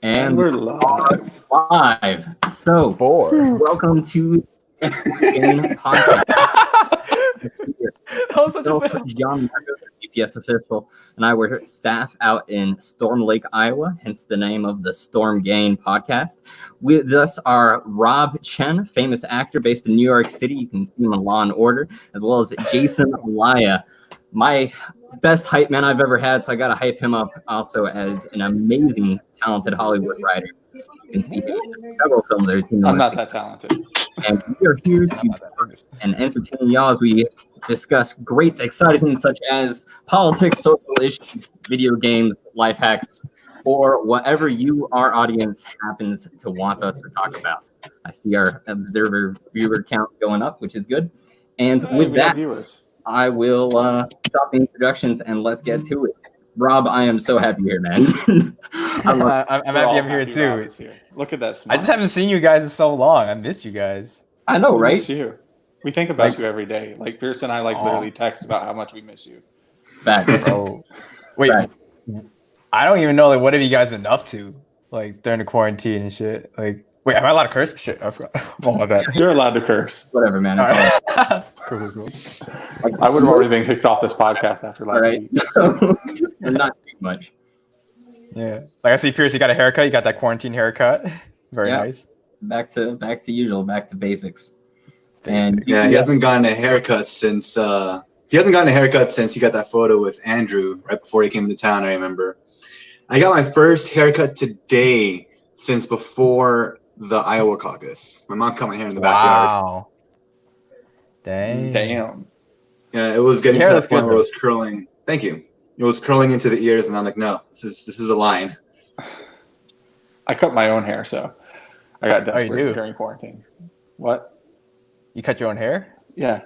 And we're live. Live. So, welcome to the podcast. That was such a fail. John Marco, GPS official, and I were staff out in Storm Lake, Iowa, hence the name of the Storm Gain podcast. With us are Rob Chen, famous actor based in New York City. You can see him on Law and Order, as well as Jason Laya, my best hype man I've ever had. So I got to hype him up also as an amazing, talented Hollywood writer. You can see him in several films that are teamed. I'm not that talented. And we are here to and entertain y'all as we discuss great, exciting things such as politics, social issues, video games, life hacks, or whatever you, our audience, happens to want us to talk about. I see our viewer count going up, which is good. And with that, I will stop the introductions and let's get to it. Rob, I am so happy here, man. I'm happy I'm here too. Here. Look at that smile. I just haven't seen you guys in so long. I miss you guys. I know, right? We miss you. We think about you every day. Like Pierce and I literally text about how much we miss you. Back. Oh, wait. Back. I don't even know what have you guys been up to during the quarantine and shit. Wait, am I allowed to curse? Shit, I forgot. Oh my bad. You're allowed to curse. Whatever, man. Cool. I would have already been kicked off this podcast after last week. And not too much. Yeah. I see Pierce, you got a haircut. You got that quarantine haircut. Very nice. Back to usual. Back to basics. And he hasn't gotten a haircut since he got that photo with Andrew right before he came to town. I remember. I got my first haircut today since before the Iowa caucus. My mom cut my hair in the backyard. Wow. Damn. Yeah, it was getting to that point where it was curling. Thank you. It was curling into the ears, and I'm like, no, this is a line. I cut my own hair, so I got desperate during quarantine. What? You cut your own hair? Yeah.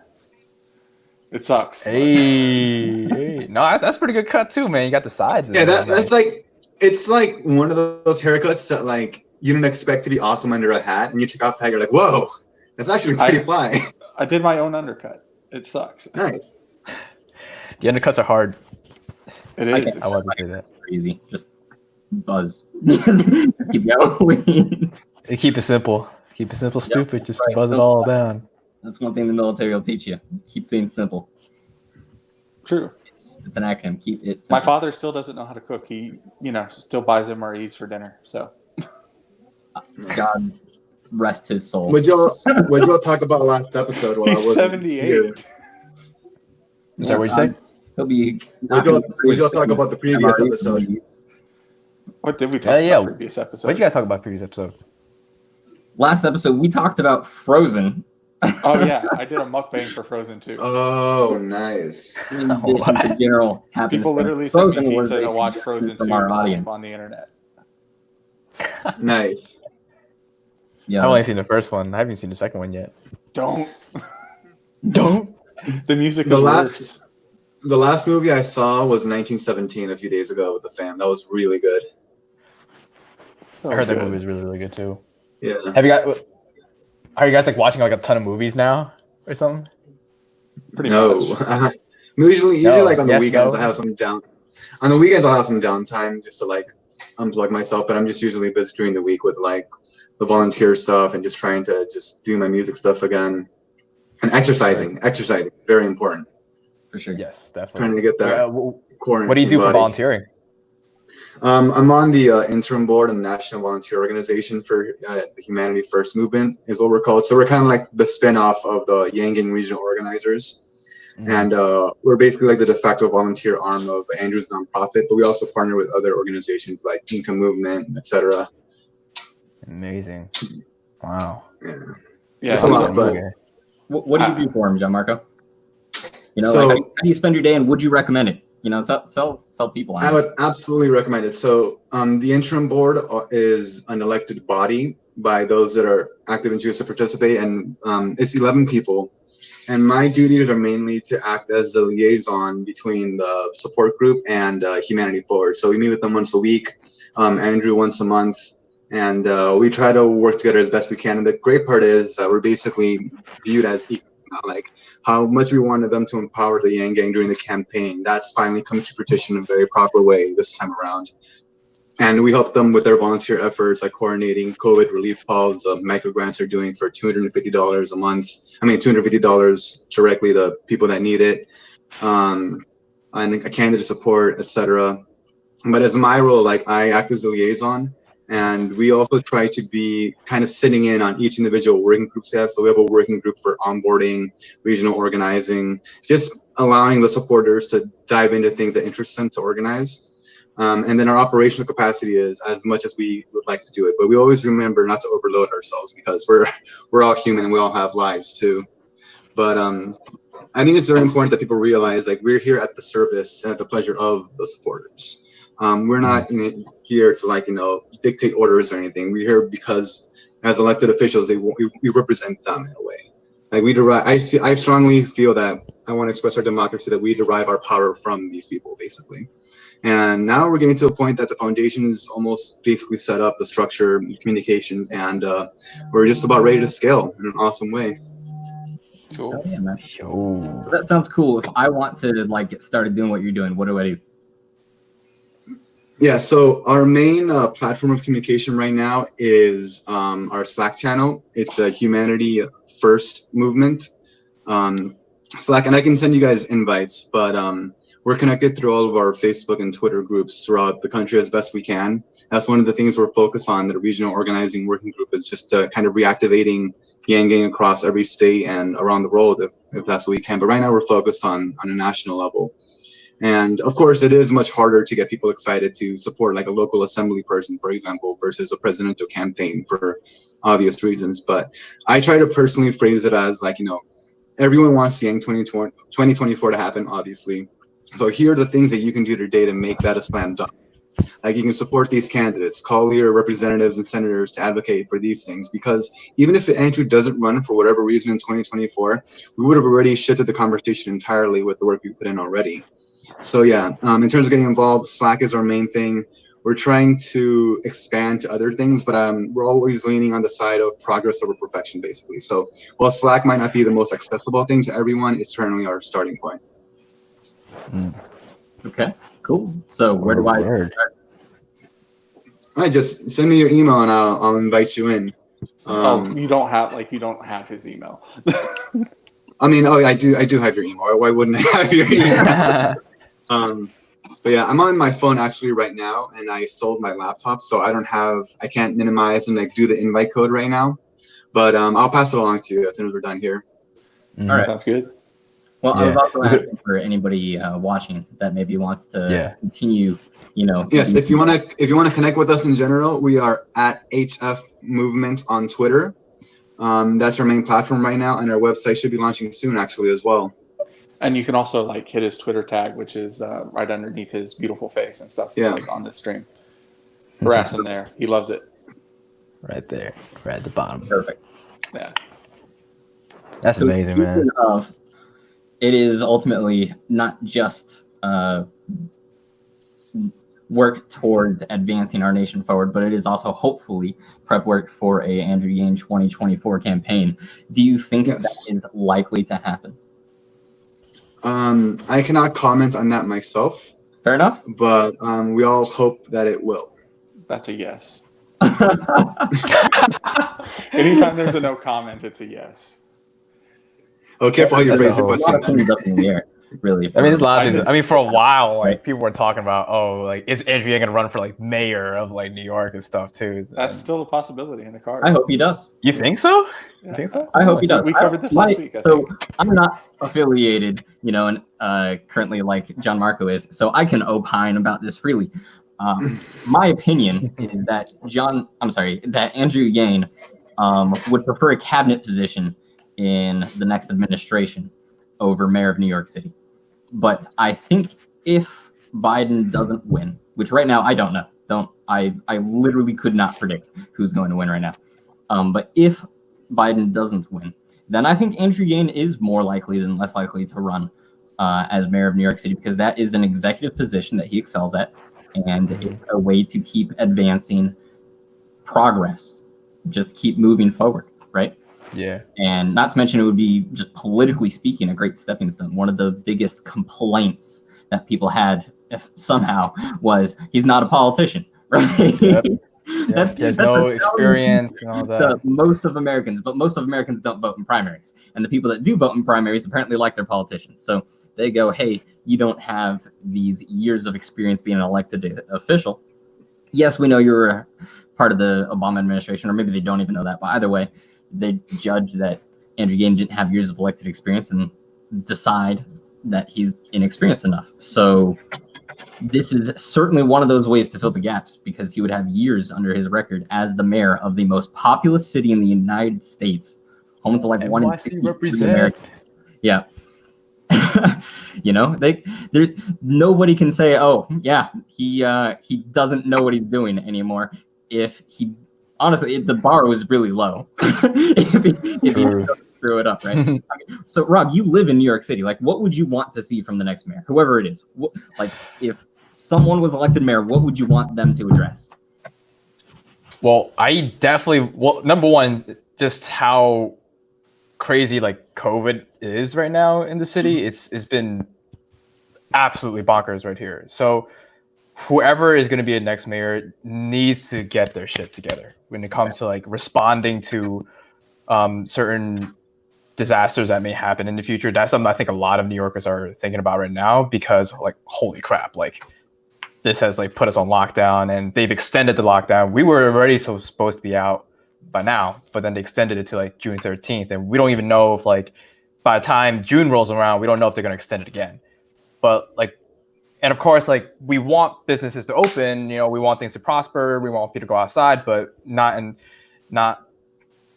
It sucks. Hey. No, that's pretty good cut too, man. You got the sides. Yeah, that's it's like one of those haircuts that you didn't expect to be awesome under a hat, and you take off the hat, you're like, whoa, that's actually pretty fly. I did my own undercut. It sucks. Nice. The undercuts are hard. It is. I wouldn't do that. Easy. Just buzz. Just keep going. Keep it simple. Keep it simple, stupid. Just buzz it all down. That's one thing the military will teach you. Keep things simple. True. It's an acronym. Keep it simple. My father still doesn't know how to cook. He, still buys MREs for dinner. So. God rest his soul. Would y'all talk about last episode? He's 78. Is that what you say? He'll be. Would y'all talk about the previous episode? What did we talk about previous episode? What did you guys talk about previous episode? Last episode, we talked about Frozen. Oh, yeah. I did a mukbang for Frozen, too. Oh, nice. General people literally sent me pizza to watch Frozen 2 on the internet. Nice. Yeah, I've only seen the first one. I haven't seen the second one yet. Don't. The music is worse. The last movie I saw was 1917 a few days ago with the fam. That was really good. I heard that movie was really, really good too. Yeah. Are you guys watching a ton of movies now or something? Pretty much. Usually on the weekends I have some down. On the weekends I'll have some downtime just to unplug myself, but I'm just usually busy during the week with the volunteer stuff and just trying to just do my music stuff again. And exercising, very important. For sure. Yes, definitely. Trying to get that. What do you do for volunteering? I'm on the interim board of the National Volunteer Organization for the Humanity First Movement is what we're called. So we're kind of like the spin-off of the Yanging Regional Organizers. Mm-hmm. And we're basically the de facto volunteer arm of Andrew's nonprofit, but we also partner with other organizations like Inca Movement, etc. Amazing. Wow. Yeah. It's a lot, but what do you do for him, Gianmarco? How do you spend your day, and would you recommend it? Sell people on it. I would absolutely recommend it. So the interim board is an elected body by those that are active and choose to participate, and it's 11 people. And my duties are mainly to act as the liaison between the support group and Humanity Forward. So we meet with them once a week, Andrew once a month, and we try to work together as best we can. And the great part is we're basically viewed as equal. How much we wanted them to empower the Yang Gang during the campaign. That's finally come to fruition in a very proper way this time around. And we help them with their volunteer efforts, like coordinating COVID relief calls, micro grants they're doing for $250 a month. $250 directly to people that need it, and a candidate support, etc. But as my role, like I act as a liaison, and we also try to be kind of sitting in on each individual working group staff. So we have a working group for onboarding, regional organizing, just allowing the supporters to dive into things that interest them to organize. And then our operational capacity is as much as we would like to do it, but we always remember not to overload ourselves because we're all human and we all have lives too. But I think it's very important that people realize like we're here at the service and at the pleasure of the supporters. We're not here to dictate orders or anything. We're here because as elected officials, we represent them in a way. Like we derive. I strongly feel that I want to express our democracy that we derive our power from these people basically. And now we're getting to a point that the foundation is almost basically set up, the structure, communications, and we're just about ready to scale in an awesome way. Cool. Oh, yeah, man. So that sounds cool. If I want to get started doing what you're doing, what do I do? Yeah, so our main platform of communication right now is our Slack channel. It's a humanity first movement. Slack, and I can send you guys invites, but we're connected through all of our Facebook and Twitter groups throughout the country as best we can. That's one of the things we're focused on, the regional organizing working group, is just kind of reactivating Yang Gang across every state and around the world if that's what we can. But right now we're focused on a national level. And of course, it is much harder to get people excited to support like a local assembly person, for example, versus a presidential campaign for obvious reasons. But I try to personally phrase it as everyone wants Yang 2024 to happen, obviously. So here are the things that you can do today to make that a slam dunk. Like you can support these candidates, call your representatives and senators to advocate for these things, because even if Andrew doesn't run for whatever reason in 2024, we would have already shifted the conversation entirely with the work we put in already. So yeah, in terms of getting involved, Slack is our main thing. We're trying to expand to other things, but we're always leaning on the side of progress over perfection, basically. So while Slack might not be the most accessible thing to everyone, it's certainly our starting point. Okay, cool. So where do I start? I just send me your email and I'll invite you in. You don't have his email. I do have your email. Why wouldn't I have your email? But yeah, I'm on my phone actually right now, and I sold my laptop, so I can't minimize and do the invite code right now. But I'll pass it along to you as soon as we're done here. All right, sounds good. Well, yeah. I was also asking for anybody watching that maybe wants to continue. Yes, if you want to connect with us in general, we are at HF Movement on Twitter. That's our main platform right now, and our website should be launching soon, actually, as well. And you can also hit his Twitter tag, which is right underneath his beautiful face and stuff. Yeah. On this stream. Harass him there. He loves it. Right there, right at the bottom. Perfect. Yeah. That's amazing, man. It is ultimately not just work towards advancing our nation forward, but it is also hopefully prep work for a Andrew Yang 2024 campaign. Do you think that is likely to happen? I cannot comment on that myself. Fair enough. But we all hope that it will. That's a yes. Anytime there's a no comment, it's a yes. Oh, careful how you phrase it. A lot of things up in the air, really. There's a lot of things. For a while, people were talking about, is Andrew Yang gonna run for mayor of New York and stuff too? That's still a possibility in the cards. I hope he does. You think so? Yeah. You think so? I hope he does. We covered this last week. I'm not affiliated, and currently like John Marco is, so I can opine about this freely. My opinion is that that Andrew Yang would prefer a cabinet position in the next administration over mayor of New York City. But I think if Biden doesn't win, which right now I don't know, I literally could not predict who's going to win right now. But if Biden doesn't win, then I think Andrew Yang is more likely than less likely to run as mayor of New York City, because that is an executive position that he excels at, and it's a way to keep advancing progress, just keep moving forward, right? Yeah. And not to mention, it would be, just politically speaking, a great stepping stone. One of the biggest complaints that people had, if somehow, was he's not a politician, right? Yep. Yeah, he has no experience and all that. To most of Americans, but most of Americans don't vote in primaries. And the people that do vote in primaries apparently like their politicians. So they go, hey, you don't have these years of experience being an elected official. Yes, we know you were part of the Obama administration, or maybe they don't even know that. But either way, they judge that Andrew Yang didn't have years of elected experience and decide that he's inexperienced enough. So this is certainly one of those ways to fill the gaps, because he would have years under his record as the mayor of the most populous city in the United States, home to like NYC 1 in 60 represent. Americans. Yeah. You know, nobody can say, oh yeah, he doesn't know what he's doing anymore. If he honestly, the bar was really low. if he screw it up, right? I mean, so Rob, you live in New York City. Like, what would you want to see from the next mayor, whoever it is? Like, if someone was elected mayor, what would you want them to address? Well, number one, just how crazy like COVID is right now in the city. It's been absolutely bonkers right here. So whoever is going to be the next mayor needs to get their shit together when it comes to like responding to certain disasters that may happen in the future. That's something I think a lot of New Yorkers are thinking about right now, because like, holy crap, like this has like put us on lockdown, and they've extended the lockdown. We were already supposed to be out by now, but then they extended it to like June 13th, and we don't even know if like by the time June rolls around, we don't know if they're going to extend it again. But like, and of course, like we want businesses to open, you know, we want things to prosper, we want people to go outside, but not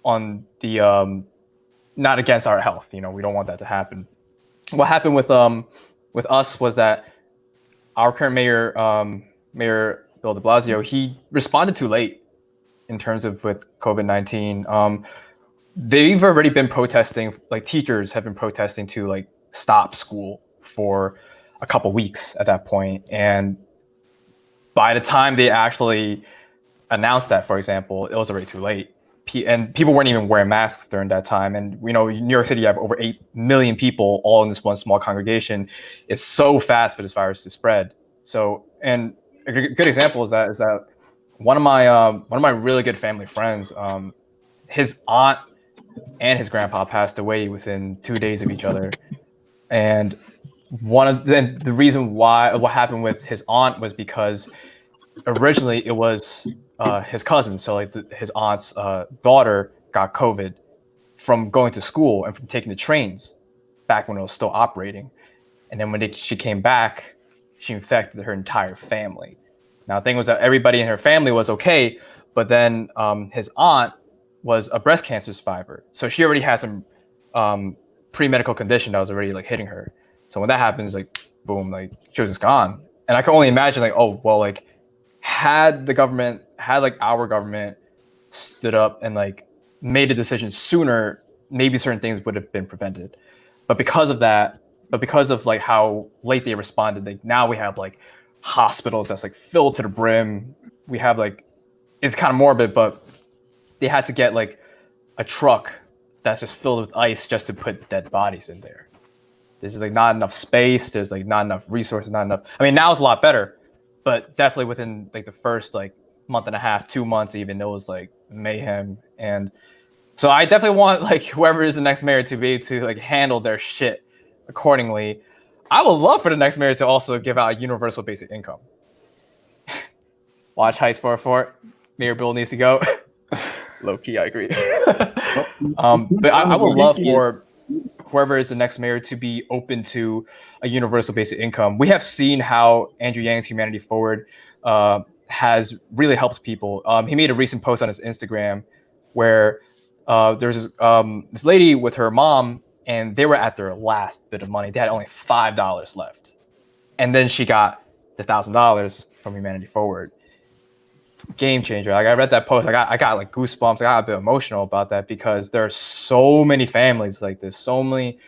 on the not against our health. You know, we don't want that to happen. What happened with us was that our current mayor, Mayor Bill de Blasio, he responded too late in terms of with COVID-19. They've already been protesting, like teachers have been protesting to like stop school for a couple weeks at that point. And by the time they actually announced that, for example, it was already too late. And people weren't even wearing masks during that time. And, you know, New York City, you have over 8 million people all in this one small congregation. It's so fast for this virus to spread. So, and a good example is that one of my really good family friends, his aunt and his grandpa passed away within 2 days of each other. And the reason why what happened with his aunt was because originally it was his cousin. So like his aunt's daughter got COVID from going to school and from taking the trains back when it was still operating. And then when she came back, she infected her entire family. Now the thing was that everybody in her family was okay, but then his aunt was a breast cancer survivor. So she already had some pre-medical condition that was already like hitting her. So when that happens, like boom, like she was just gone. And I can only imagine like, oh, well, like had our government stood up and like made a decision sooner, maybe certain things would have been prevented. But because of like how late they responded, like now we have like hospitals that's like filled to the brim. We have like, it's kind of morbid, but they had to get like a truck that's just filled with ice just to put dead bodies in there. There's just like not enough space. There's like not enough resources, not enough. I mean, now it's a lot better, but definitely within like the first like month and a half, 2 months even, it was like mayhem. And so I definitely want like whoever is the next mayor to be able to like handle their shit accordingly. I would love for the next mayor to also give out a universal basic income. Watch Heights 404. Mayor Bill needs to go. Low key, I agree. But I would love for whoever is the next mayor to be open to a universal basic income. We have seen how Andrew Yang's Humanity Forward has really helped people. He made a recent post on his Instagram where there's this lady with her mom, and they were at their last bit of money. They had only $5 left. And then she got the $1,000 from Humanity Forward. Game changer. Like I read that post, I got like goosebumps. I got a bit emotional about that because there are so many families like this, so many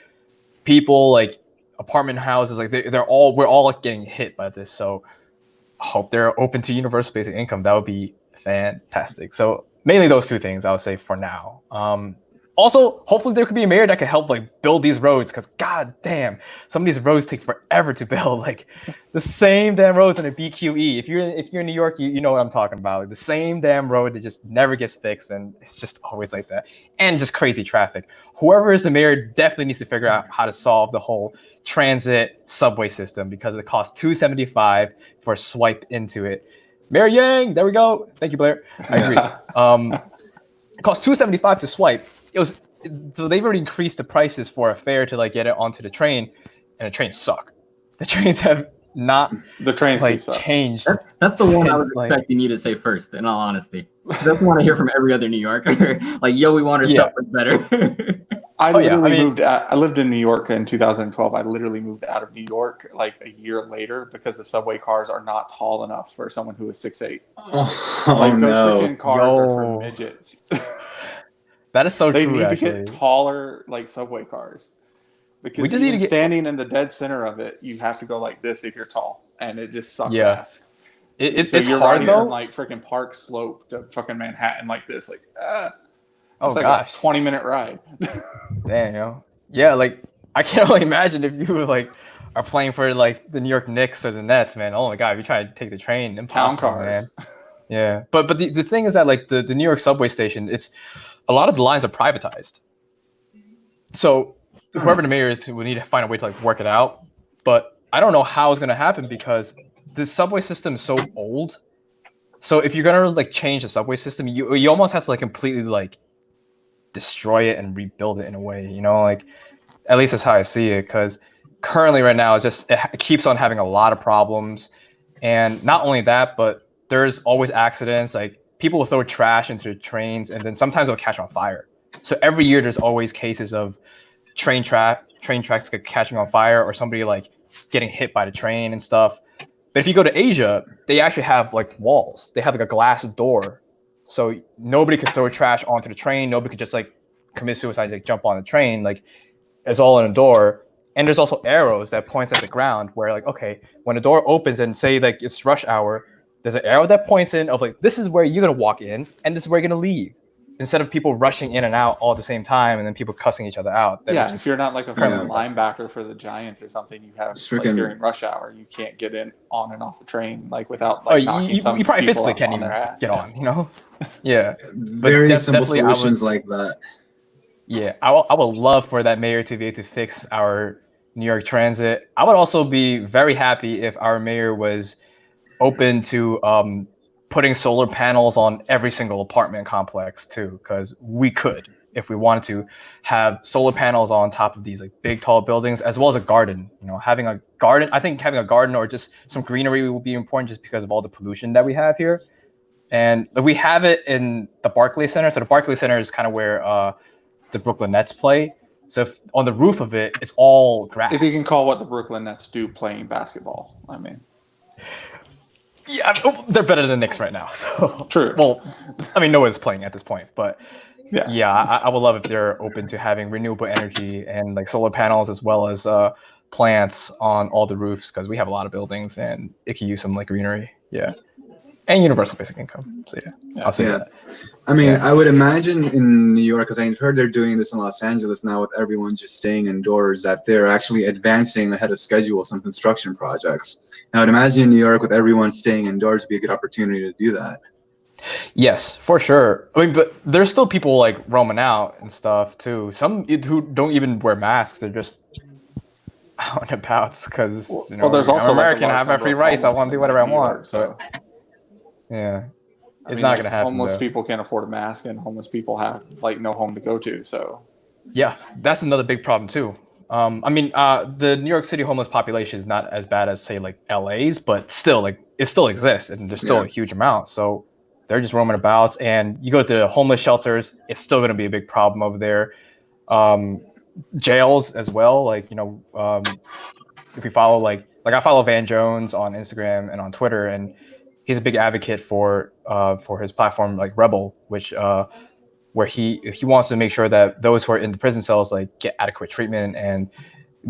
people, like apartment houses, like we're all like getting hit by this. So I hope they're open to universal basic income. That would be fantastic. So mainly those two things I would say for now. Also, hopefully there could be a mayor that could help like build these roads, because god damn, some of these roads take forever to build. Like the same damn roads in a BQE. If you're in New York, you know what I'm talking about. Like, the same damn road that just never gets fixed, and it's just always like that. And just crazy traffic. Whoever is the mayor definitely needs to figure out how to solve the whole transit subway system, because it costs $2.75 for a swipe into it. Mayor Yang, there we go. Thank you, Blair. I agree. It costs $2.75 to swipe. So they've already increased the prices for a fare to like get it onto the train, and the trains suck. The trains have not changed. That's the one I was expecting you to say first, in all honesty. That's the one I hear from every other New Yorker. Like, yo, we want our subway better. I lived in New York in 2012. I literally moved out of New York like a year later because the subway cars are not tall enough for someone who is 6'8". Those freaking cars are for midgets. That is so true. They need to get taller like subway cars, because even standing in the dead center of it, you have to go like this if you're tall, and it just sucks ass. It's hard though. From like freaking Park Slope to fucking Manhattan like this, like it's like a 20-minute ride. Damn, yo. Yeah, like I can only imagine if you like are playing for like the New York Knicks or the Nets, man. Oh my god, if you try to take the train, impossible, town cars. Man. Yeah, but the thing is that like the New York subway station, it's a lot of the lines are privatized. So whoever the mayor is, we need to find a way to like work it out. But I don't know how it's gonna happen, because the subway system is so old. So if you're gonna like change the subway system, you almost have to like completely like destroy it and rebuild it in a way, you know, like at least that's how I see it. Because currently right now it keeps on having a lot of problems, and not only that, but there's always accidents. Like people will throw trash into the trains, and then sometimes it'll catch on fire. So every year there's always cases of train tracks catching on fire, or somebody like getting hit by the train and stuff. But if you go to Asia, they actually have like walls. They have like a glass door, so nobody could throw trash onto the train. Nobody could just like commit suicide, like jump on the train. Like it's all in a door. And there's also arrows that points at the ground, where like, okay, when the door opens and say like it's rush hour, there's an arrow that points in of like, this is where you're gonna walk in, and this is where you're gonna leave. Instead of people rushing in and out all at the same time, and then people cussing each other out. If you're not like a linebacker for the Giants or something, you have like, during rush hour, you can't get in on and off the train like without like knocking some you probably people physically can't even get on, you know? Yeah. Very simple solutions like that. Yeah, I would love for that mayor to be able to fix our New York Transit. I would also be very happy if our mayor was open to putting solar panels on every single apartment complex too, because we could, if we wanted to, have solar panels on top of these like big tall buildings, as well as a garden. You know, having a garden, I think having a garden or just some greenery will be important, just because of all the pollution that we have here. And we have it in the Barclays Center. So the Barclays Center is kind of where the Brooklyn Nets play. So if on the roof of it, it's all grass. If you can call what the Brooklyn Nets do playing basketball, I mean. Yeah, they're better than the Knicks right now. So. True. Well, I mean, no one's playing at this point, but I would love if they're open to having renewable energy and like solar panels, as well as plants on all the roofs, because we have a lot of buildings and it could use some like greenery. Yeah. And universal basic income. So I'll say that. I mean, I would imagine in New York, because I've heard they're doing this in Los Angeles now with everyone just staying indoors, that they're actually advancing ahead of schedule some construction projects. Now, I'd imagine in New York, with everyone staying indoors, would be a good opportunity to do that. Yes, for sure. I mean, but there's still people like roaming out and stuff too. Some who don't even wear masks. They're just out and about because there's also I'm American. I have my free rights. I want to do whatever I want. So. Yeah, it's not going to happen. Homeless people can't afford a mask, and homeless people have like no home to go to. So, yeah, that's another big problem too. I mean, the New York City homeless population is not as bad as say like LA's, but still, like it still exists, and there's still a huge amount. So they're just roaming about, and you go to the homeless shelters, it's still going to be a big problem over there. Jails as well, like if you follow like I follow Van Jones on Instagram and on Twitter, and he's a big advocate for his platform like Rebel, which where he wants to make sure that those who are in the prison cells like get adequate treatment, and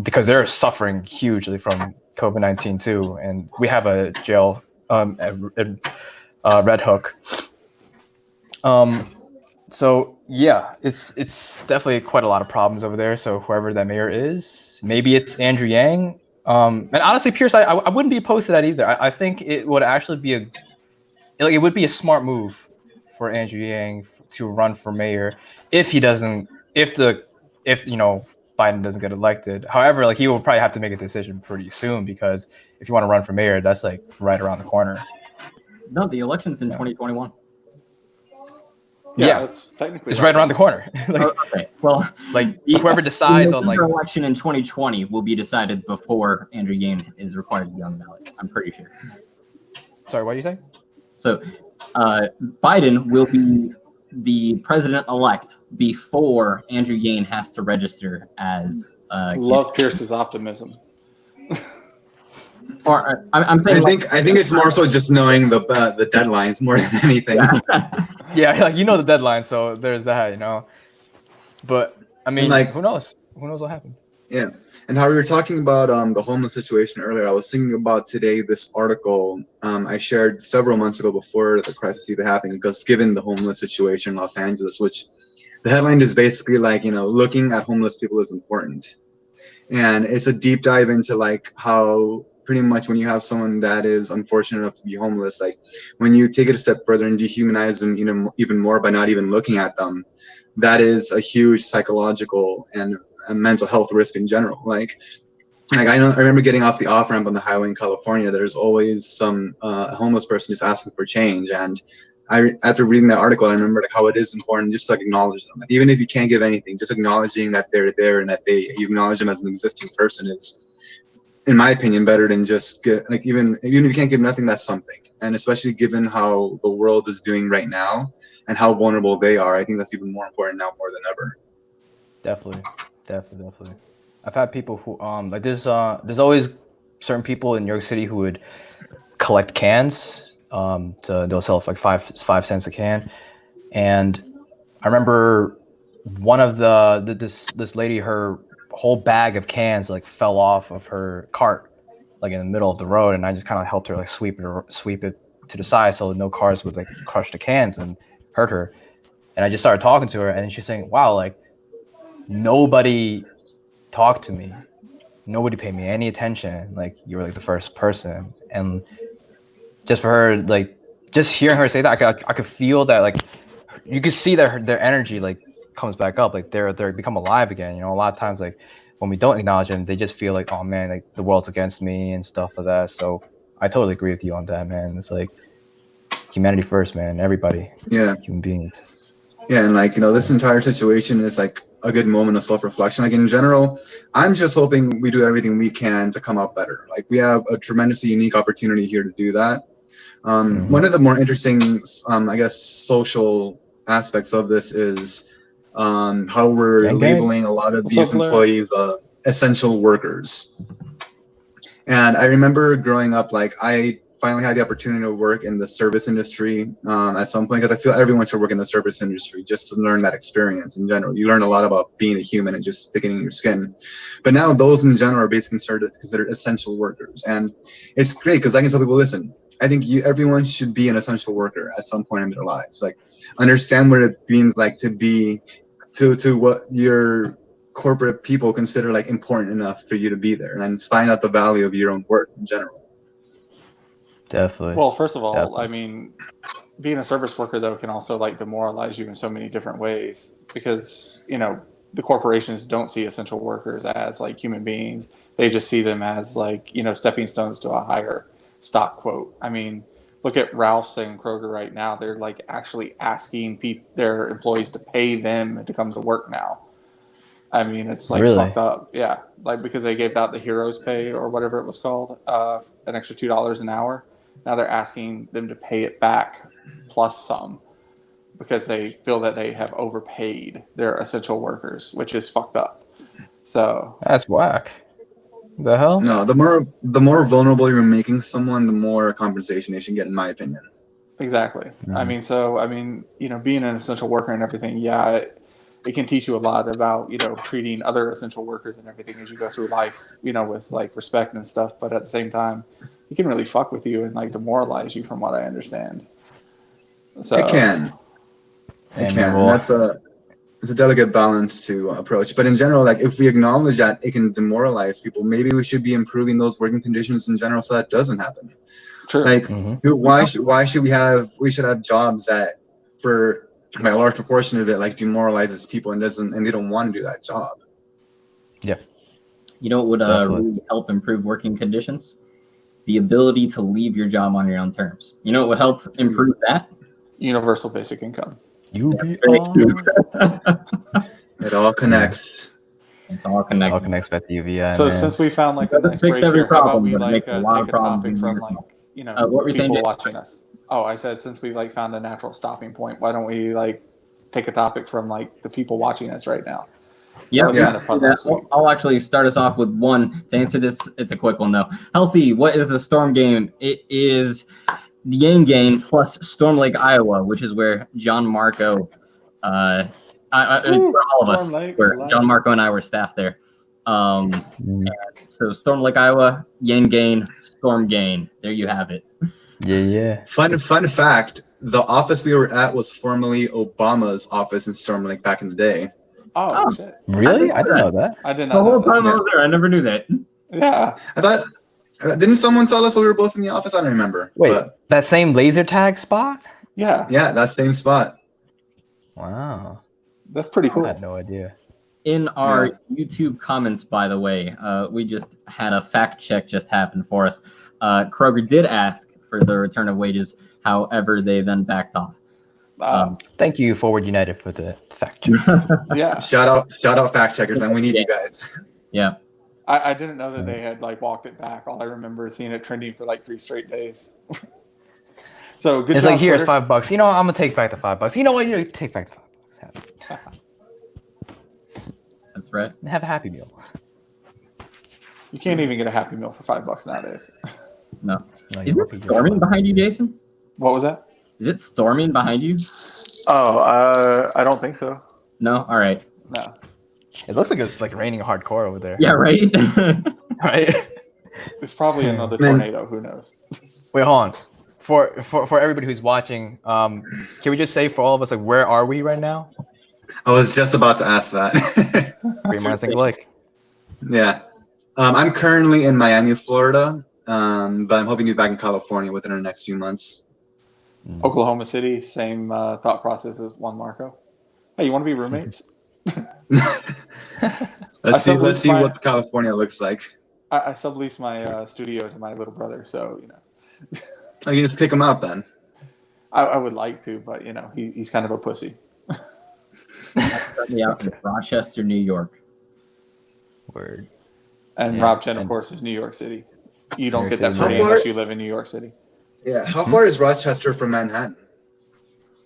because they're suffering hugely from COVID-19 too. And we have a jail at Red Hook. So yeah, it's definitely quite a lot of problems over there. So whoever that mayor is, maybe it's Andrew Yang. And honestly, Pierce, I wouldn't be opposed to that either. I think it would actually be it would be a smart move for Andrew Yang to run for mayor if he doesn't if Biden doesn't get elected. However, like he will probably have to make a decision pretty soon because if you want to run for mayor, that's like right around the corner. No, the election's in 2021. Yeah, it's technically it's right around the corner. Like, Okay, well, like whoever decides the on like election in 2020 will be decided before Andrew Yang is required to be on the ballot. I'm pretty sure. sorry, what did you say? So, Biden will be the president-elect before Andrew Yang has to register as. Love Pierce's optimism. Or I'm saying. I think it's more so just knowing the deadlines more than anything. Yeah, like the deadline, so there's that, But I mean, like, who knows? Who knows what happened? Yeah, and how we were talking about the homeless situation earlier, I was thinking about today this article I shared several months ago before the crisis even happened, because given the homeless situation in Los Angeles, which the headline is basically like, looking at homeless people is important. And it's a deep dive into like how pretty much when you have someone that is unfortunate enough to be homeless, like when you take it a step further and dehumanize them even more by not even looking at them, that is a huge psychological and a mental health risk in general. Like I remember getting off the off ramp on the highway in California. There's always some homeless person just asking for change, and after reading that article, I remember like how it is important just to acknowledge them. Like, even if you can't give anything, just acknowledging that they're there and that you acknowledge them as an existing person is, in my opinion, better than just even if you can't give nothing, that's something. And especially given how the world is doing right now and how vulnerable they are, I think that's even more important now more than ever. Definitely. I've had people who like there's always certain people in New York City who would collect cans. They'll sell it for like 5 cents a can, and I remember one of this lady, her whole bag of cans like fell off of her cart, like in the middle of the road, and I just kind of helped her like sweep it to the side so no cars would like crush the cans and hurt her. And I just started talking to her, and she's saying, "Wow, like nobody talked to me, nobody paid me any attention. Like you were like the first person." And just for her, like just hearing her say that, I could feel that, like you could see that their energy like comes back up, like they're become alive again. A lot of times like when we don't acknowledge them, they just feel like, oh man, like the world's against me and stuff like that. So I totally agree with you on that, man. It's like humanity first, man. Everybody, human beings. Yeah, and like this entire situation is like a good moment of self-reflection. Like in general, I'm just hoping we do everything we can to come out better. Like we have a tremendously unique opportunity here to do that. One of the more interesting, I guess, social aspects of this is how we're labeling a lot of these employees essential workers. And I remember growing up, like I finally had the opportunity to work in the service industry at some point, because I feel everyone should work in the service industry just to learn that experience in general. You learn a lot about being a human and just sticking in your skin. But now those in general are basically considered essential workers. And it's great because I can tell people, listen, I think everyone should be an essential worker at some point in their lives. Like understand what it means like to be to what your corporate people consider like important enough for you to be there, and then find out the value of your own work in general. Definitely. Well, first of all, I mean, being a service worker though can also like demoralize you in so many different ways, because the corporations don't see essential workers as like human beings. They just see them as like stepping stones to a higher stock quote. I mean, look at Ralph's and Kroger right now. They're like actually asking their employees to pay them to come to work now. I mean, it's like really fucked up. Yeah, like because they gave out the heroes pay or whatever it was called, an extra $2 an hour. Now they're asking them to pay it back plus some, because they feel that they have overpaid their essential workers, which is fucked up. So that's whack. The hell? No, the more vulnerable you're making someone, the more compensation they should get, in my opinion. Exactly. Mm-hmm. Being an essential worker and everything, it can teach you a lot about, treating other essential workers and everything as you go through life, with like respect and stuff. But at the same time, it can really fuck with you and like demoralize you, from what I understand. So it can. It And can. we'll- That's it's a delicate balance to approach. But in general, like if we acknowledge that it can demoralize people, maybe we should be improving those working conditions in general so that doesn't happen. True. Like Mhm. why should we should have jobs that for a large proportion of it like demoralizes people and they don't want to do that job. You know what would Definitely. really help improve working conditions? The ability to leave your job on your own terms. You know what would help improve that? Universal basic income. UBI. It all connects. It's all All connected. connects back to UVI. So man. since we found like a Doesn't nice fix break every here, how about problem, we but it like makes a lot take of a problems topic in from yourself. like, you know, What were you saying, people Jay? watching us? Oh, I said since we like found a natural stopping point, why don't we like take a topic from like the people watching us right now? Yeah, That was Yeah. kind of fun last week. I'll actually start us off with one to answer this. It's a quick one though. Halsey, what is the Storm game? It is the Yang game plus Storm Lake, Iowa, which is where John Marco, where all of us, Storm Lake, where I like John it. Marco and I were staff there. Mm, So Storm Lake, Iowa, Yang Gain, Storm Gain. There you have it. yeah. Fun fact: the office we were at was formerly Obama's office in Storm Lake back in the day. Oh, Oh. shit. Really? I I didn't know that. I did The not whole know that. time I was there, I never knew that. Yeah. I thought didn't someone tell us we were both in the office? I don't remember. Wait, But that same laser tag spot? Yeah. yeah, that same spot. Wow. That's pretty I cool. had no idea. In our YouTube comments, by the way, we just had a fact check just happen for us. Kroger did ask for the return of wages, however, they then backed off. Thank you, Forward United, for the fact check. Yeah. Shout out fact checkers, man. We need you guys. Yeah. I didn't know that they had like walked it back. All I remember is seeing it trending for like 3 straight days. So good It's job, like, here's Twitter. $5. You know what? I'm gonna take back the $5. You know what? You take back the $5. That's right. Have a happy meal. You can't even get a Happy Meal for $5 nowadays. No. No, Is you it won't be storming behind you, Jason? What was that? Is it storming behind you? Oh, I don't think so. No? All right. No. It looks like it's like raining hardcore over there. Yeah, right? Right? It's probably another Man. tornado. Who knows? Wait, hold on. For everybody who's watching, can we just say for all of us, like, where are we right now? I was just about to ask that. Great minds think alike. Yeah. I'm currently in Miami, Florida, but I'm hoping to be back in California within the next few months. Oklahoma City, same thought process as Juan Marco. Hey, you want to be roommates? Let's see subleased my- what California looks like. I sublease my studio to my little brother, so you know. Oh, you just kick them out then. I would like to, but you know, he's kind of a pussy. Start me out in Rochester, New York. Word. And Yeah, Rob Chen, of and- course, is New York City. You don't New get York that City. free How far- unless you live in New York City. Yeah. How far is Rochester from Manhattan?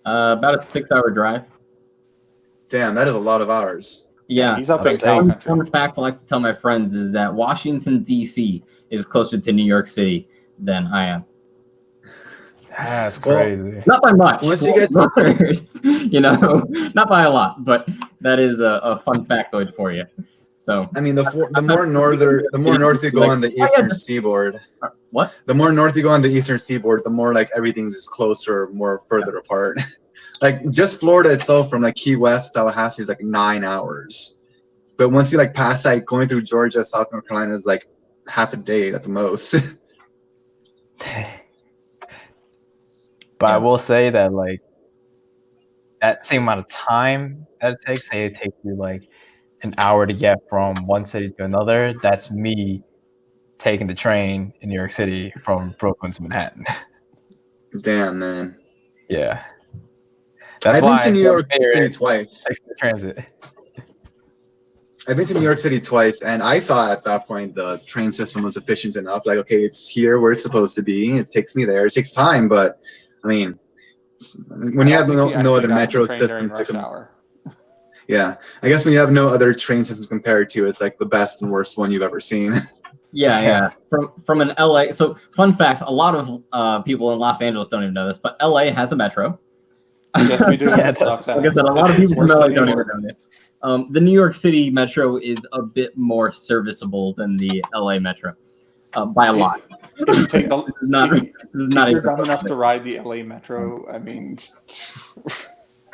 About a 6-hour drive. Damn, that is a lot of hours. Yeah. He's up in Upstate. Cal One Country. fact I like to tell my friends is that Washington, D.C. is closer to New York City than I am. That's Well, crazy. Not by much. Once you get- you know, not by a lot, but that is a fun factoid for you. So, I mean, the more north you go on the eastern seaboard, what? the more north you go on the eastern seaboard, the more like everything's just closer, more further apart. Like just Florida itself, from like Key West, Tallahassee is like 9 hours. But once you like pass like going through Georgia, South Carolina is like half a day at the most. But I Yeah. will say that, like, that same amount of time that it takes, say it takes you like an hour to get from one city to another, that's me taking the train in New York City from Brooklyn to Manhattan. Damn, man. Yeah. That's I've why been to New York Bay Area City twice. takes the transit. I've been to New York City twice, and I thought at that point the train system was efficient enough. Like, okay, it's here where it's supposed to be. It takes me there. It takes time, but I mean, when you I have don't think no he actually other got on the metro train system during to rush hour. yeah, I guess when you have no other train systems compared to, it's like the best and worst one you've ever seen. Yeah. From an LA. So, fun fact: a lot of people in Los Angeles don't even know this, but LA has a metro. Yes, we do. Yeah, It sucks Like I said, a lot of people from LA don't even know this. The New York City Metro is a bit more serviceable than the LA Metro, by a lot. If you take the, This is not if even you're dumb enough to ride the LA Metro, I mean,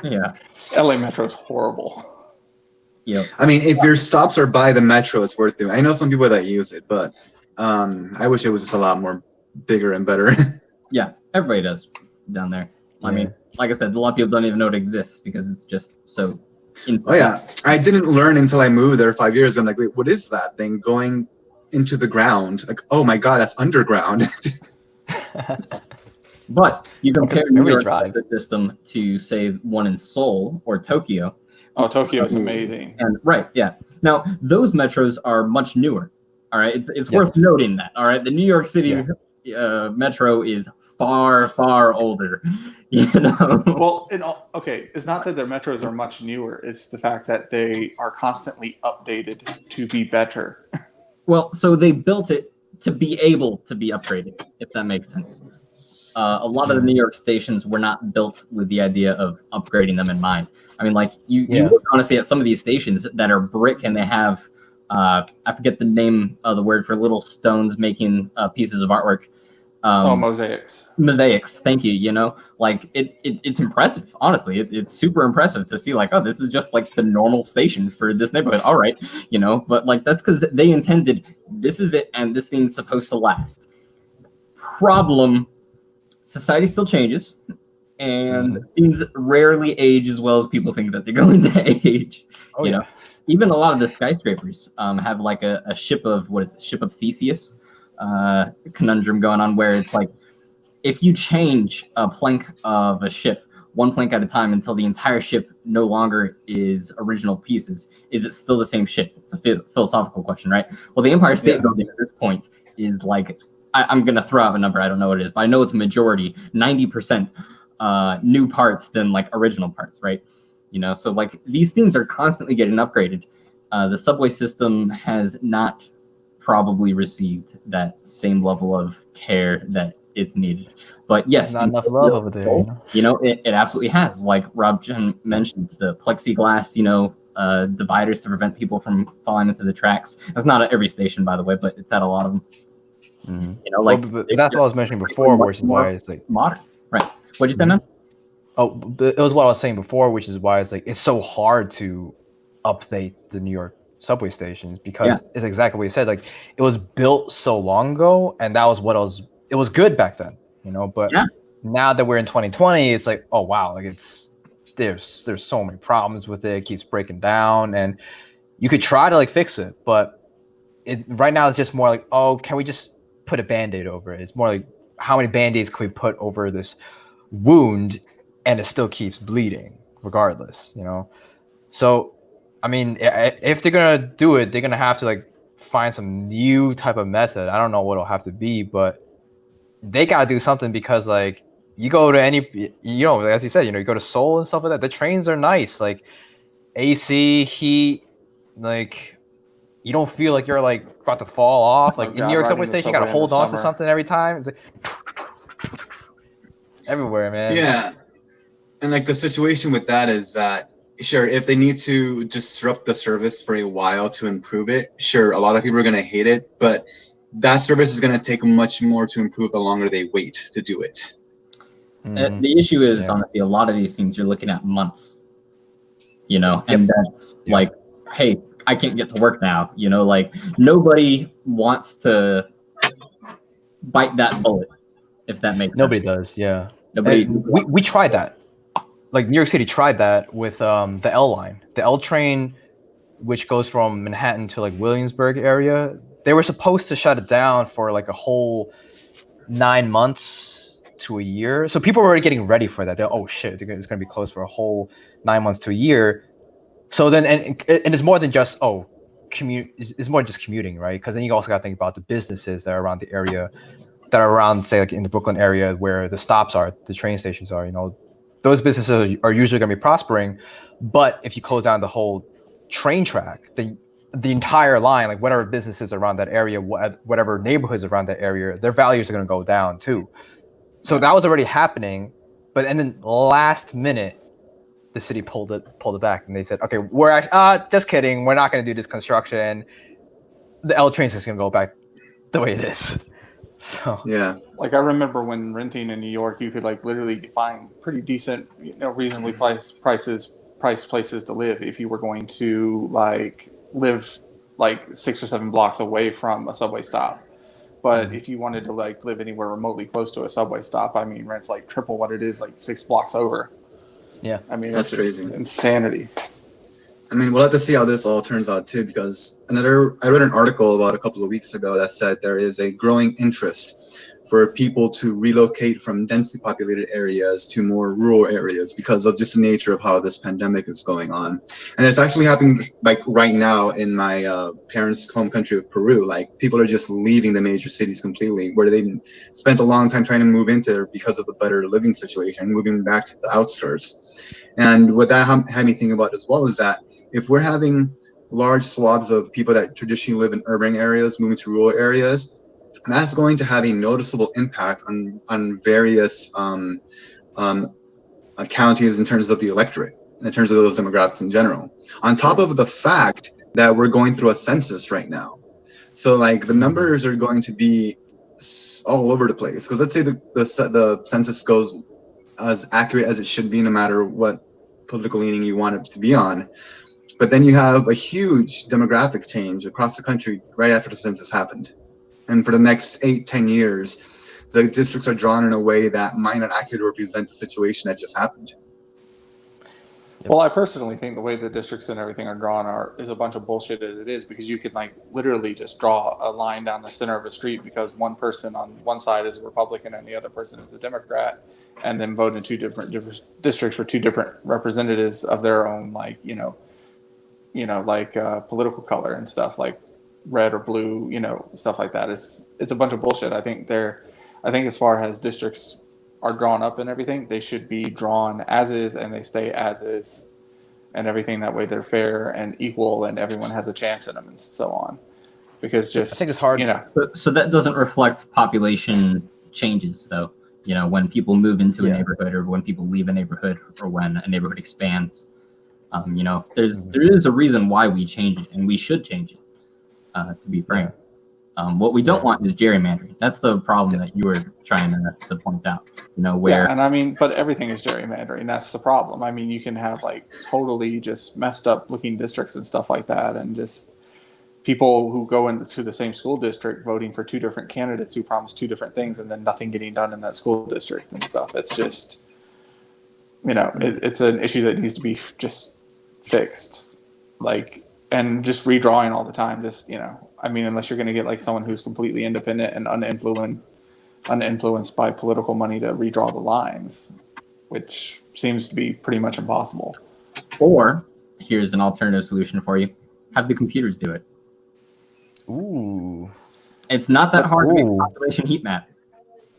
Yeah. LA Metro's horrible. Yep. I mean, if your stops are by the metro, it's worth it. I know some people that use it, but I wish it was just a lot more bigger and better. Yeah. Everybody does down there. I Yeah. mean, like I said, a lot of people don't even know it exists because it's just so. Oh yeah, I didn't learn until I moved there 5 years ago. I'm like, wait, what is that thing going into the ground? Like, oh my god, that's underground. But you compare New everybody York drives. transit system to say one in Seoul or Tokyo, Oh, Tokyo's amazing. and right, yeah. Now those metros are much newer. All right, it's Yeah. worth noting that. All right, the New York City metro is far older. You know. Well, okay, it's not that their metros are much newer. It's the fact that they are constantly updated to be better. Well, so they built it to be able to be upgraded, if that makes sense. A lot of the New York stations were not built with the idea of upgrading them in mind. I mean, like you look honestly at some of these stations that are brick and they have, I forget the name of the word for little stones making pieces of artwork. Mosaics. Mosaics. Thank you. You know, like it's impressive. Honestly, it's super impressive to see like, oh, this is just like the normal station for this neighborhood. All right, you know, but like that's because they intended this is it and this thing's supposed to last. Problem. Society still changes, and things rarely age as well as people think that they're going to age. Oh, you know, even a lot of the skyscrapers have like a ship of ship of Theseus conundrum going on, where it's like if you change a plank of a ship one plank at a time until the entire ship no longer is original pieces, is it still the same ship? It's a philosophical question, right? Well, the Empire State Building at this point is like, I'm going to throw out a number. I don't know what it is, but I know it's a majority, 90% new parts than like original parts, right? You know, so like these things are constantly getting upgraded. The subway system has not probably received that same level of care that it's needed. But yes, not enough love over there. You know, it absolutely has. Like Rob mentioned, the plexiglass, you know, dividers to prevent people from falling into the tracks. That's not at every station, by the way, but it's at a lot of them. Mm-hmm. You know, like but that's what I was mentioning before, which is why it's like modern, right? What'd you say, man? Oh, it was what I was saying before, which is why it's like it's so hard to update the New York subway stations because it's exactly what you said. Like it was built so long ago, and that was what it was good back then, you know. But now that we're in 2020, it's like, oh wow, like there's so many problems with it. It keeps breaking down, and you could try to like fix it, but right now it's just more like, oh, can we just put a Band-Aid over it? It's more like, how many Band-Aids can we put over this wound and it still keeps bleeding regardless, you know? So, I mean, if they're going to do it, they're going to have to like find some new type of method. I don't know what it'll have to be, but they got to do something because like you go to any, you know, as you said, you know, you go to Seoul and stuff like that. The trains are nice, like AC, heat, like you don't feel like you're like about to fall off. Like in New York subway station, you got to hold on to something every time. It's like everywhere, man. Yeah. And like the situation with that is that, sure, if they need to disrupt the service for a while to improve it, sure, a lot of people are going to hate it, but that service is going to take much more to improve the longer they wait to do it. Mm-hmm. The issue is, honestly, a lot of these things you're looking at months, you know, and that's like, hey, I can't get to work now, you know, like nobody wants to bite that bullet, if that makes Nobody sense. does, yeah. Nobody. We tried that. Like New York City tried that with the L line, the L train, which goes from Manhattan to like Williamsburg area. They were supposed to shut it down for like a whole 9 months to a year. So people were already getting ready for that. They're, oh shit, it's going to be closed for a whole 9 months to a year. So then, and it's more than just commute. It's more just commuting, right? Because then you also got to think about the businesses that are around the area, that are around, say, like in the Brooklyn area where the stops are, the train stations are. You know, those businesses are usually going to be prospering. But if you close down the whole train track, the entire line, like whatever businesses around that area, whatever neighborhoods around that area, their values are going to go down too. So that was already happening, but and then last minute, the city pulled it back, and they said, "Okay, we're just kidding. We're not going to do this construction. The L train is going to go back the way it is." So Yeah. Like I remember when renting in New York, you could like literally find pretty decent, reasonably priced places to live if you were going to like live like 6 or 7 blocks away from a subway stop. But if you wanted to like live anywhere remotely close to a subway stop, I mean, rent's like triple what it is like 6 blocks over. yeah, I mean, That's it's just crazy. insanity. I mean, we'll have to see how this all turns out too, because I read an article about a couple of weeks ago that said there is a growing interest for people to relocate from densely populated areas to more rural areas because of just the nature of how this pandemic is going on. And it's actually happening like right now in my parents' home country of Peru. Like people are just leaving the major cities completely, where they spent a long time trying to move into there because of the better living situation, moving back to the outskirts. And what that had me think about as well is that if we're having large swaths of people that traditionally live in urban areas moving to rural areas, that's going to have a noticeable impact on various counties in terms of the electorate, in terms of those demographics in general. On top of the fact that we're going through a census right now. So like the numbers are going to be all over the place. Because let's say the census goes as accurate as it should be, no matter what political leaning you want it to be on. But then you have a huge demographic change across the country right after the census happened. And for the next 8-10 years, the districts are drawn in a way that might not accurately represent the situation that just happened. Well, I personally think the way the districts and everything are drawn is a bunch of bullshit as it is, because you can like literally just draw a line down the center of a street because one person on one side is a Republican and the other person is a Democrat, and then vote in two different districts for two different representatives of their own, like political color and stuff, like red or blue, stuff like that. It's a bunch of bullshit. I think as far as districts are drawn up and everything, they should be drawn as is and they stay as is and everything. That way they're fair and equal and everyone has a chance in them and so on. Because I think it's hard. So that doesn't reflect population changes, though. When people move into a neighborhood, or when people leave a neighborhood, or when a neighborhood expands. There is a reason why we change it, and we should change it. To be frank, what we don't want is gerrymandering. That's the problem that you were trying to point out. Where and I mean, but everything is gerrymandering. That's the problem. I mean, you can have like totally just messed up looking districts and stuff like that, and just people who go into the same school district voting for two different candidates who promise two different things, and then nothing getting done in that school district and stuff. It's just, it's an issue that needs to be just fixed, like, and just redrawing all the time. Just, unless you're going to get like someone who's completely independent and uninfluenced by political money to redraw the lines, which seems to be pretty much impossible. Or here's an alternative solution for you: have the computers do it. Ooh, it's not that hard to make a population heat map.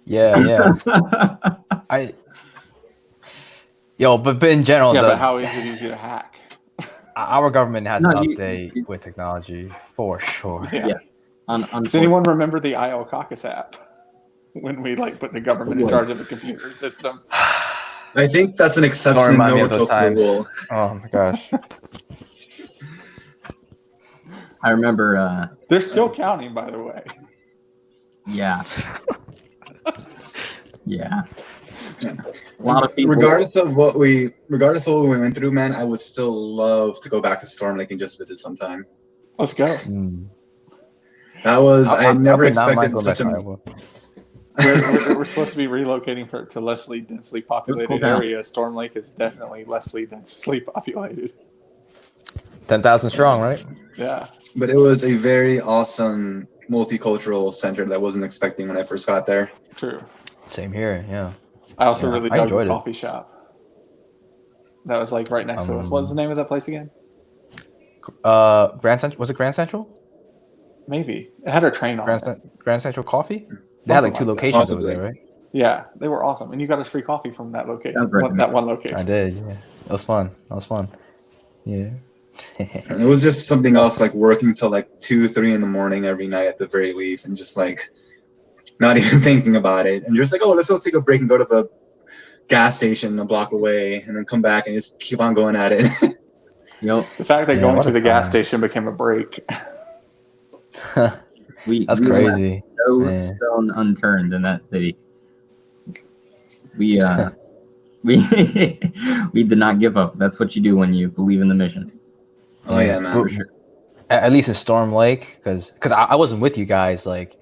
Yeah. But in general, but how is it easy to hack? Our government has to update with technology for sure. Yeah. Does anyone remember the IO Caucus app when we like put the government in charge of a computer system? I think that's an exception. Remind me of those times. Oh my gosh. I remember. They're still counting, by the way. Yeah. Yeah. A lot of people. Regardless of what we went through, man, I would still love to go back to Storm Lake and just visit sometime. Let's go. That was I never expected such a. We're supposed to be relocating to less densely populated areas. Storm Lake is definitely less densely populated. 10,000 strong, right? Yeah. But it was a very awesome multicultural center that I wasn't expecting when I first got there. True. Same here, yeah. I also really dug the coffee shop. That was like right next to us. What was the name of that place again? Grand Central. Was it Grand Central? Maybe. It had a train on it. Grand Central Coffee? They had like two locations over there, right? Yeah, they were awesome. And you got us free coffee from that location. That one location. I did, yeah. That was fun. Yeah. And it was just something else, like working till like 2-3 in the morning every night at the very least, and just like not even thinking about it. And you're just like, oh, let's go take a break and go to the gas station a block away, and then come back and just keep on going at it. The fact that going to the gas station became a break. That's we left crazy. no Man. stone unturned in that city. We we we did not give up. That's what you do when you believe in the mission. Oh yeah, man. For sure. At least in Storm Lake, because I wasn't with you guys like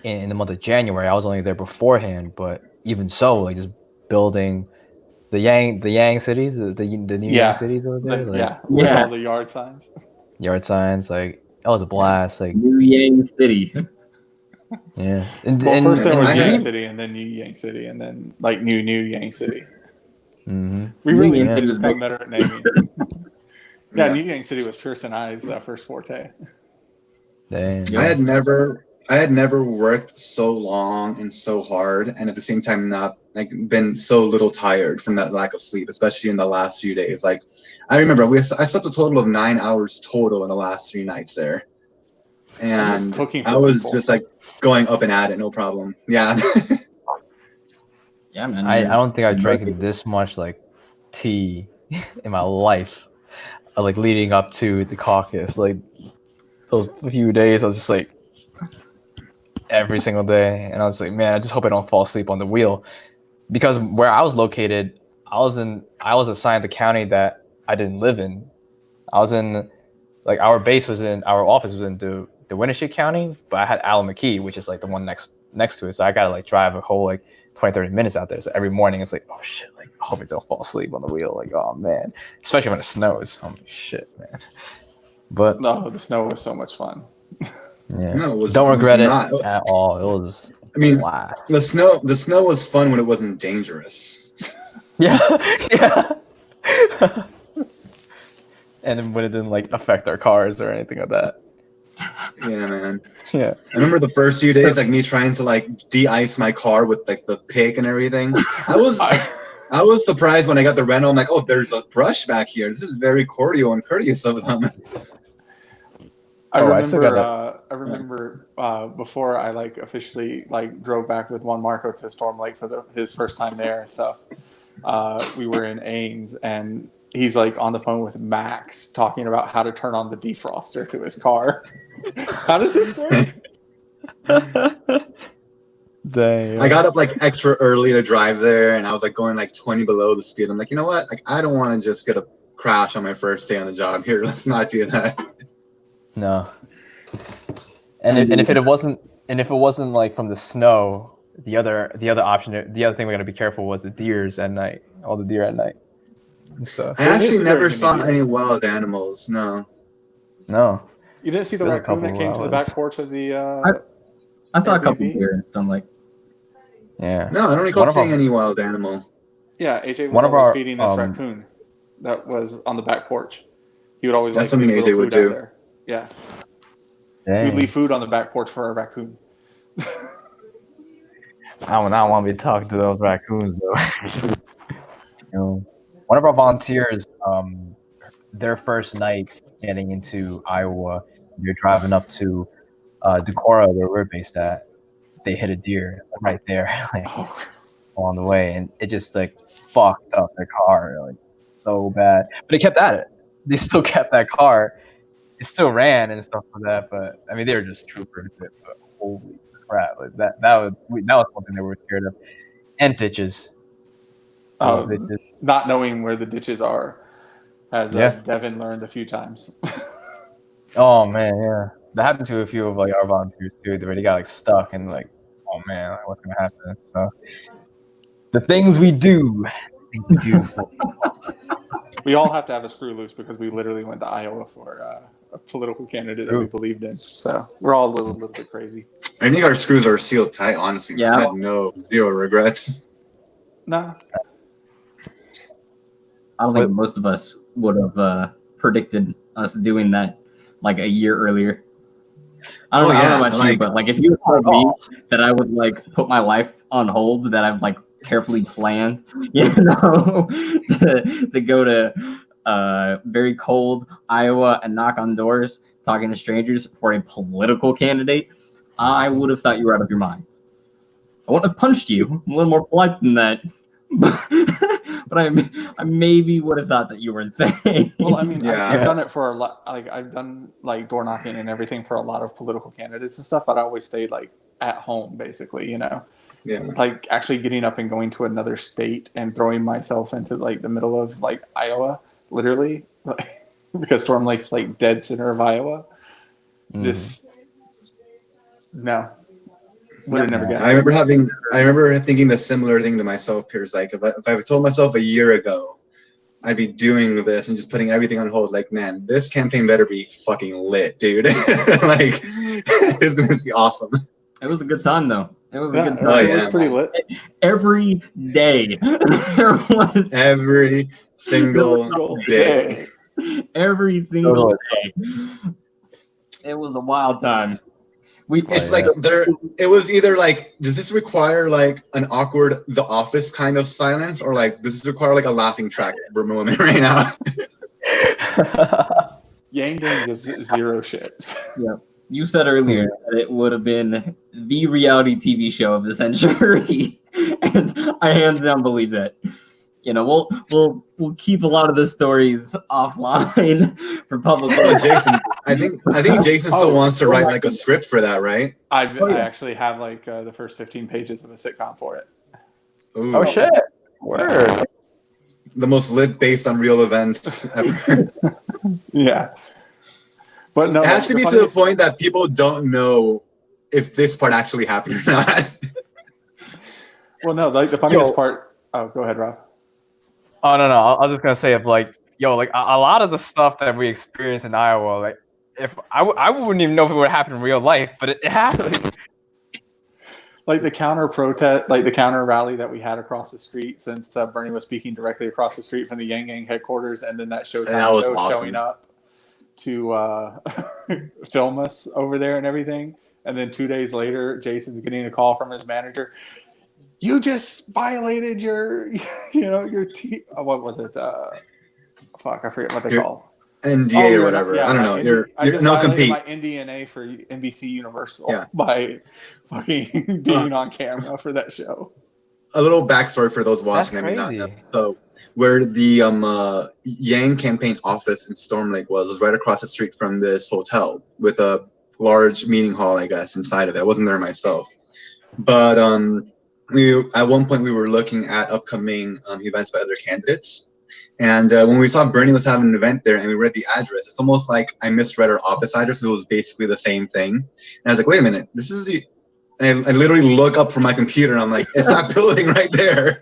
in the month of January. I was only there beforehand, but even so, like just building the Yang cities, the new Yeah. Yang cities over there, like With Yeah. all the yard signs. yard signs, like that was a blast. Like New Yang City. yeah, and, Well, first there and was I Yang had- City, and then New Yang City, and then like New Yang City. Mhm. We New really Yang need City to was become big. better at naming. New Yang City was Pearson I's first forte. Damn. I had never worked so long and so hard, and at the same time not like been so little tired from that lack of sleep, especially in the last few days. Like I remember I slept a total of 9 hours total in the last 3 nights there, I'm just and cooking for I was people. just like going up and at it, no problem. Yeah. Yeah, man. I don't think I drank Motivated. this much like tea in my life, like leading up to the caucus. Like those few days, I was just like every single day, and I was like, man, I just hope I don't fall asleep on the wheel, because where I was located, I was assigned the county that I didn't live in. I was in like our office was in the Winnebago County, but I had Alameda, which is like the one next to it. So I gotta like drive a whole like 20-30 minutes out there. So every morning it's like, oh shit, like I hope I don't fall asleep on the wheel. Like, oh man, especially when it snows. Oh shit, man. But No, the snow was so much fun. yeah, No, it was, don't it was regret it not. at all. It was I mean, blast. the snow was fun when it wasn't dangerous. Yeah, yeah. And then when it didn't like affect our cars or anything like that. Yeah, man. Yeah. I remember the first few days, like me trying to like de-ice my car with like the pick and everything. I was surprised when I got the rental. I'm like, oh, there's a brush back here. This is very cordial and courteous of them. I still got I remember before I like officially like drove back with Juan Marco to Storm Lake for his first time there and stuff. We were in Ames, and he's like on the phone with Max talking about how to turn on the defroster to his car. How does this work? Dang. I got up like extra early to drive there, and I was like going like 20 below the speed. I'm like, you know what? Like, I don't want to just get a crash on my first day on the job here. Let's not do that. No. And if it wasn't like from the snow, the other option, the other thing we got to be careful was the deers at night. All the deer at night and stuff. I actually never saw any wild animals. No. No. You didn't see the There's a raccoon that couple came to the hours. back porch of the I saw a couple Airbnb? here in Stone Lake. Yeah. No, I don't recall One of seeing them- any wild animal. Yeah, AJ was One of always our, feeding this raccoon that was on the back porch. He would always That's like leave something little AJ would food out do. there. Yeah, Dang. we'd leave food on the back porch for a raccoon. I would not want to be talking to those raccoons though. You know, one of our volunteers, their first night getting into Iowa, they're driving up to Decorah, where we're based at. They hit a deer right there, like Oh, on the way, and it just like fucked up their car, like so bad. But they kept at it. They still kept that car. It still ran and stuff like that. But I mean, they were just troopers. But holy crap! Like that was one thing they were scared of. And ditches. Ditches. not knowing where the ditches are, as Yeah. Devin learned a few times. Oh man, yeah. That happened to a few of like our volunteers too. They already got like stuck and like, oh man, like, what's gonna happen? So the things we do. We all have to have a screw loose because we literally went to Iowa for a political candidate that we believed in. So we're all a little bit crazy. I think our screws are sealed tight, honestly. Yeah. I had zero regrets. Nah, I don't think most of us would have predicted us doing that like a year earlier. I don't know about you, but like if you told me that I would like put my life on hold, that I've like carefully planned, you know, to go to very cold Iowa and knock on doors, talking to strangers for a political candidate, I would have thought you were out of your mind. I wouldn't have punched you. I'm a little more polite than that, but I maybe would have thought that you were insane. Well, I mean, Yeah. I've done it for a lot. Like I've done like door knocking and everything for a lot of political candidates and stuff. But I always stayed like at home, basically. Yeah. Like actually getting up and going to another state and throwing myself into like the middle of like Iowa, literally, because Storm Lake's like dead center of Iowa. Just no. Would have never guessed. I remember thinking the similar thing to myself, Pierce. Like if I told myself a year ago I'd be doing this and just putting everything on hold, like, man, this campaign better be fucking lit, dude. Like it's gonna be awesome. It was a good time though. It was a good time. Oh, It was yeah. pretty lit. Every day there was Every single day. every single day. It was a wild time. It's like it was either like, does this require like an awkward The Office kind of silence, or like does this require like a laughing track moment right now? Yang Gang gives zero shits. Yeah. You said earlier that it would have been the reality TV show of the century, and I hands down believe that. We'll keep a lot of the stories offline for public. Jason, I think Jason still wants to write like a script for that, right? I actually have like the first 15 pages of a sitcom for it. Ooh, Oh shit! Word. the most lit based on real events ever. Yeah. But no, It has to be to the point that people don't know if this part actually happened or not. Well, no, like the funniest part. Oh, go ahead, Rob. Oh no, I was just gonna say if like a lot of the stuff that we experience in Iowa, like if I wouldn't even know if it would happen in real life, but it happened. Like the counter protest, like the counter rally that we had across the street, since Bernie was speaking directly across the street from the Yang Gang headquarters, and then that Showtime show awesome. showing up to film us over there and everything. And then 2 days later, Jason's getting a call from his manager. You just violated your, what was it? Fuck, I forget what they call. NDA or whatever. I don't know. You're no compete. My NDNA for NBC Universal by fucking being on camera for that show. A little backstory for those watching that may not know. So, where the Yang campaign office in Storm Lake was right across the street from this hotel with a large meeting hall, I guess, inside of it. I wasn't there myself, but at one point we were looking at upcoming events by other candidates. And when we saw Bernie was having an event there and we read the address, it's almost like I misread our office address. It was basically the same thing. And I was like, wait a minute, this is the... And I literally look up from my computer and I'm like, it's that building right there.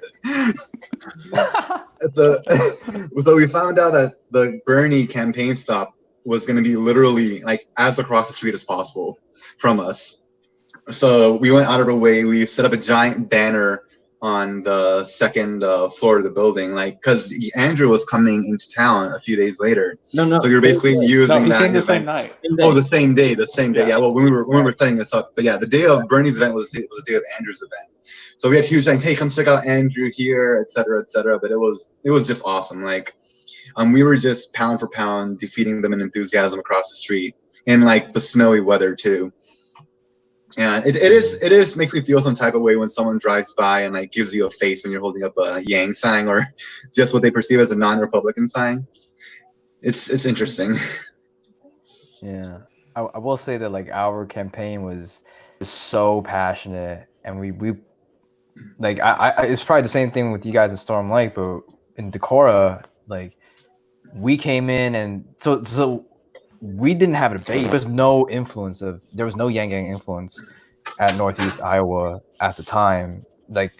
So we found out that the Bernie campaign stop was going to be literally like as across the street as possible from us. So we went out of our way. We set up a giant banner on the second floor of the building, like because Andrew was coming into town a few days later. No. So you're basically using he that came the event. same night. Oh, the same day. Yeah. Yeah. Well, when we were setting this up, but yeah, the day of Bernie's event was the day of Andrew's event. So we had huge things. Hey, come check out Andrew here, et cetera, et cetera. But it was just awesome. Like, we were just pound for pound defeating them in enthusiasm across the street in like the snowy weather too. Yeah, it is makes me feel some type of way when someone drives by and like gives you a face when you're holding up a Yang sign or just what they perceive as a non-Republican sign. It's interesting. Yeah, I will say that like our campaign was so passionate, and we like I it's probably the same thing with you guys in Storm Lake, but in Decorah, like we came in and so we didn't have a debate. There was no Yang Gang influence at Northeast Iowa at the time. Like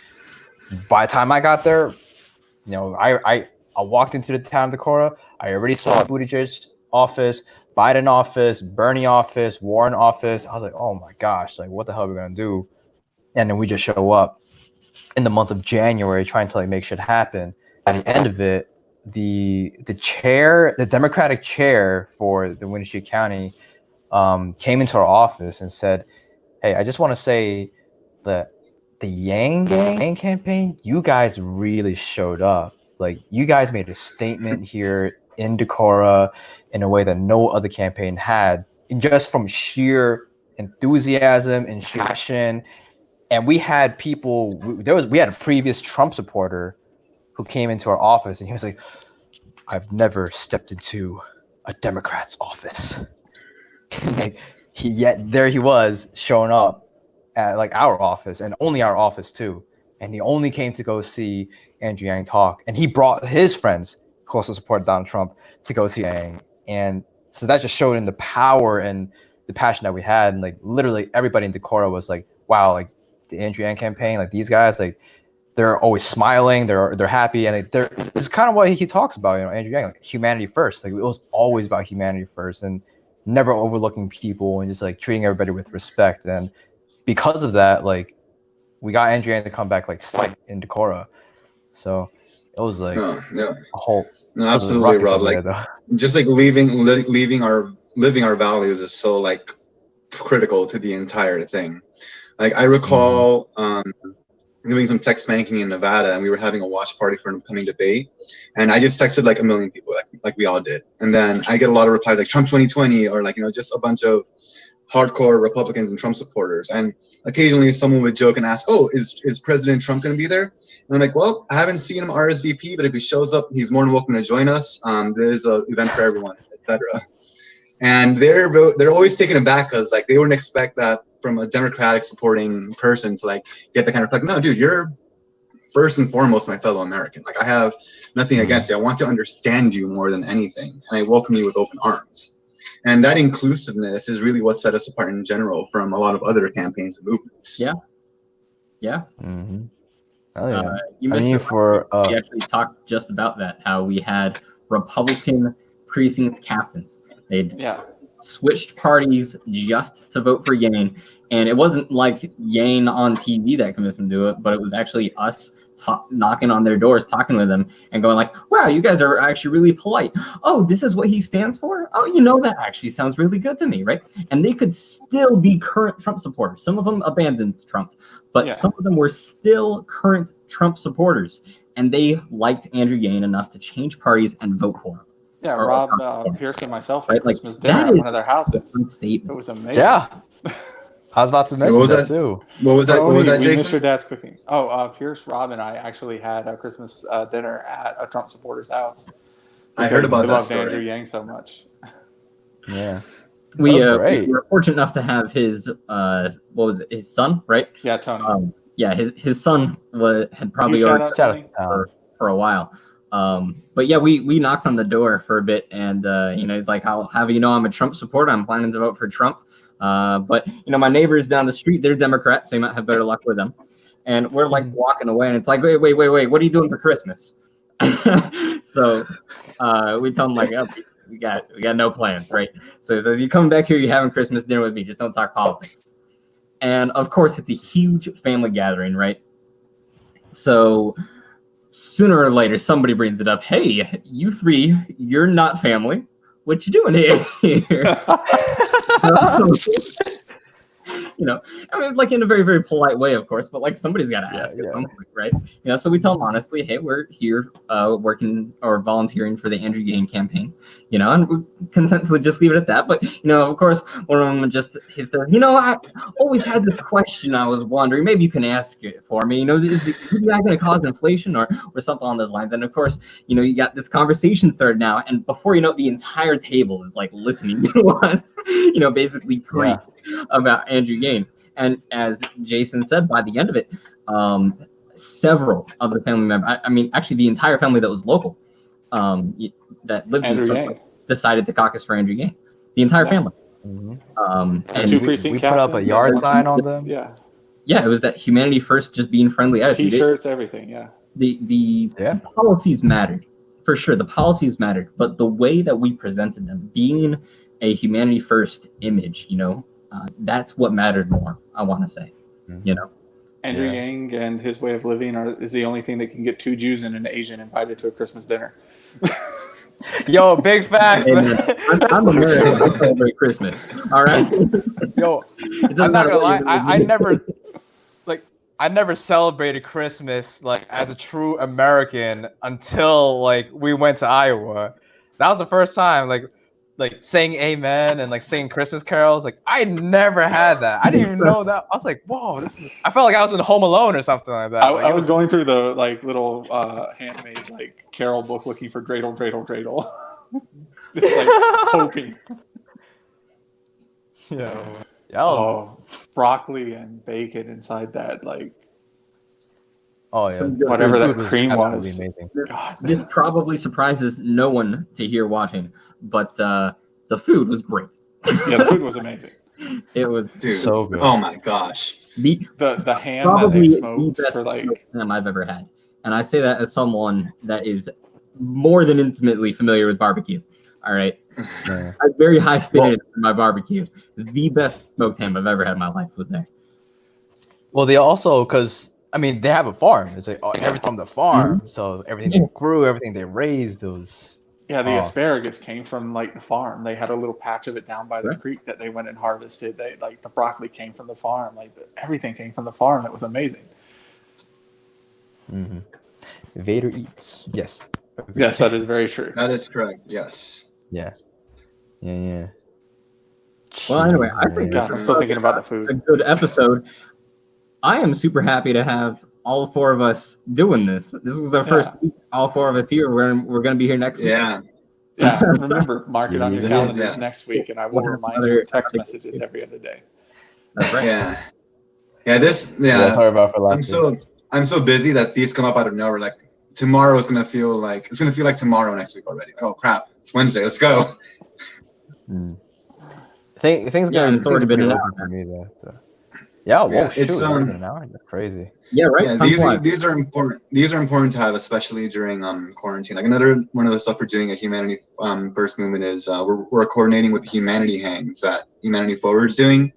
by the time I got there, I walked into the town of Decorah. I already saw Buttigieg office, Biden office, Bernie office, Warren office. I was like, oh my gosh, like what the hell are we gonna do? And then we just show up in the month of January trying to like make shit happen. At the end of it, the Democratic chair for the Wenatchee County came into our office and said, hey, I just want to say that the Yang Gang campaign, you guys really showed up. Like you guys made a statement here in Decorah in a way that no other campaign had, just from sheer enthusiasm and passion. And we had people. We had a previous Trump supporter who came into our office, and he was like, "I've never stepped into a Democrat's office." Like, yet there he was showing up at like our office, and only our office too. And he only came to go see Andrew Yang talk, and he brought his friends who also supported Donald Trump to go see Yang. And so that just showed in the power and the passion that we had. And like literally everybody in Decorah was like, "Wow, like the Andrew Yang campaign, like these guys, like they're always smiling, they're happy, and it's kind of what he talks about, you know, Andrew Yang, like humanity first. Like it was always about humanity first, and never overlooking people, and just like treating everybody with respect. And because of that, like we got Andrew Yang to come back like in Decorah. So it was like a whole absolutely, Rob. Like just like living our values is so like critical to the entire thing. Like I recall doing some text banking in Nevada, and we were having a watch party for an upcoming debate, and I just texted like a million people, like we all did, and then I get a lot of replies like Trump 2020, or like, you know, just a bunch of hardcore Republicans and Trump supporters. And occasionally someone would joke and ask, "Oh, is President Trump going to be there?" And I'm like, "Well, I haven't seen him RSVP, but if he shows up, he's more than welcome to join us. There's an event for everyone, etc." And they're always taken aback because like they wouldn't expect that from a Democratic supporting person to like get the kind of like, "No, dude, you're first and foremost my fellow American. Like I have nothing against you. I want to understand you more than anything, and I welcome you with open arms." And that inclusiveness is really what set us apart in general from a lot of other campaigns and movements. Yeah. Yeah. Mm-hmm. Oh, yeah. You missed we actually talked just about that, how we had Republican precinct captains. They'd switched parties just to vote for Yang. And it wasn't like Yang on TV that convinced them to do it, but it was actually us knocking on their doors, talking with them, and going like, "Wow, you guys are actually really polite. Oh, this is what he stands for? Oh, you know, that actually sounds really good to me," right? And they could still be current Trump supporters. Some of them abandoned Trump, but some of them were still current Trump supporters, and they liked Andrew Yang enough to change parties and vote for him. Yeah, Rob Pierce and myself at Christmas dinner at one of their houses. It was amazing. Yeah. I was about to mention that too. What was that? What was that, Jason? Mr. Dad's cooking. Oh, Pierce, Rob, and I actually had a Christmas dinner at a Trump supporter's house. I heard about that story. Andrew Yang so much. Yeah, we were fortunate enough to have his what was it? His son, right? Yeah, Tony. His son had probably already for a while. But yeah, we knocked on the door for a bit, and he's like, "I'll have you know, I'm a Trump supporter. I'm planning to vote for Trump. But you know, my neighbors down the street, they're Democrats, so you might have better luck with them." And we're like walking away, and it's like, wait, what are you doing for Christmas? So we tell him like, "Oh, we got no plans," right? So he says, "You come back here, you're having Christmas dinner with me, just don't talk politics." And of course, it's a huge family gathering, right? So sooner or later, somebody brings it up. "Hey, you three, you're not family. What you doing here?" You know, I mean, like in a very, very polite way, of course, but like somebody's got to ask at some point, right? You know, so we tell them honestly, "Hey, we're here working or volunteering for the Andrew Yang campaign," you know, and we consensually just leave it at that. But, you know, of course, one of them he says, "You know, I always had this question I was wondering, maybe you can ask it for me, you know, is that going to cause inflation or something along those lines?" And of course, you know, you got this conversation started now, and before you know it, the entire table is like listening to us, you know, basically preach about Andrew Yang. And as Jason said, by the end of it, several of the family members, I mean, actually the entire family that was local, that lived in Starkville, decided to caucus for Andrew Yang. The entire family. Mm-hmm. And we put up a yard sign on them. Yeah, it was that humanity first, just being friendly attitude. T-shirts, everything, The policies mattered. For sure, the policies mattered, but the way that we presented them, being a humanity first image, you know, that's what mattered more, I want to say, you know. Andrew Yang and his way of living is the only thing that can get two Jews and an Asian invited to a Christmas dinner. Yo, big facts. I'm American. I celebrate Christmas. All right. Yo, I'm not gonna lie. I never celebrated Christmas like as a true American until like we went to Iowa. That was the first time. Like like saying amen and like singing Christmas carols. Like I never had that. I didn't even know that. I was like, whoa, this is. I felt like I was in Home Alone or something like that. Like, I was going through the like little handmade like carol book looking for dreidel, dreidel, dreidel. Just like hoping. Yeah. Oh, broccoli and bacon inside that like Oh yeah. whatever The that food cream absolutely was. amazing. God. This probably surprises no one to hear watching, but the food was great. Yeah, the food was amazing. It was Dude. So good. Oh my gosh. the The ham that probably they the smoked best for like smoked ham I've ever had, and I say that as someone that is more than intimately familiar with barbecue. All right, Yeah. I have very high standards for my barbecue. The best smoked ham I've ever had in my life was there. Well, they also because I mean they have a farm. It's like everything from the farm, so everything they grew, everything they raised, it was. yeah, the Oh. asparagus came from like the farm. They had a little patch of it down by the Right. creek that they went and harvested. They like the broccoli came from the farm. Like everything came from the farm. It was amazing. Mm-hmm. Vader eats. Yes. Yes, that is very true. That is correct. Yes. Yeah. Yeah. Well, anyway, I think God, I'm still thinking about the food. it's a good episode. I am super happy to have all four of us doing this. This is our first week, all four of us here. We're gonna be here next week. Yeah. Yeah, remember, mark it on your Yeah. calendars Yeah. next week, and I will We'll have remind you another- with text messages every other day. That's right. Yeah. Yeah. Sorry about for last I'm so busy that these come up out of nowhere. Like tomorrow is gonna feel like tomorrow next week already. Oh crap! It's Wednesday. Let's go. Things Yeah, gonna it's already been an hour. for me though. So. Yeah, whoa, Yeah, shoot, it's, already been an hour. That's crazy. Yeah, right. Yeah, Time flies. these are important. These are important to have, especially during quarantine. Like another one of the stuff we're doing at Humanity First Movement is we're coordinating with the Humanity Hangs that Humanity Forward's doing,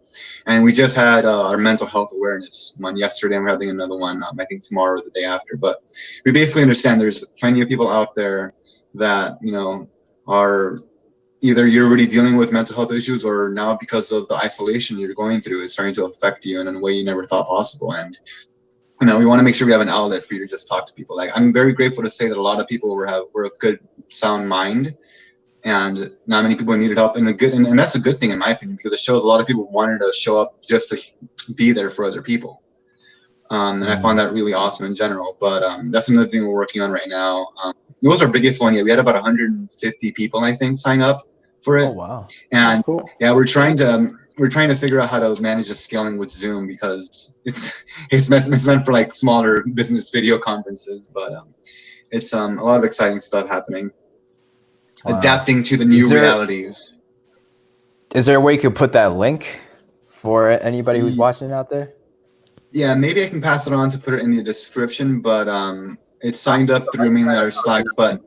and we just had our mental health awareness one yesterday, and we're having another one I think tomorrow or the day after. But we basically understand there's plenty of people out there that are either you're already dealing with mental health issues, or now because of the isolation you're going through, it's starting to affect you in a way you never thought possible. And we want to make sure we have an outlet for you to just talk to people. Like I'm very grateful to say that a lot of people were of good, sound mind, and not many people needed help. And that's a good thing in my opinion, because it shows a lot of people wanted to show up just to be there for other people. And I found that really awesome in general. But that's another thing we're working on right now. It was our biggest one yet. We had about 150 people, I think, sign up for it. Oh wow. And Cool. yeah, we're trying to figure out how to manage the scaling with Zoom, because it's meant for like smaller business video conferences, but it's a lot of exciting stuff happening. Wow. Adapting to the new realities. Is there a way you could put that link for anybody who's watching out there? Yeah, maybe I can pass it on to put it in the description, but it's signed up through mainly our Slack. But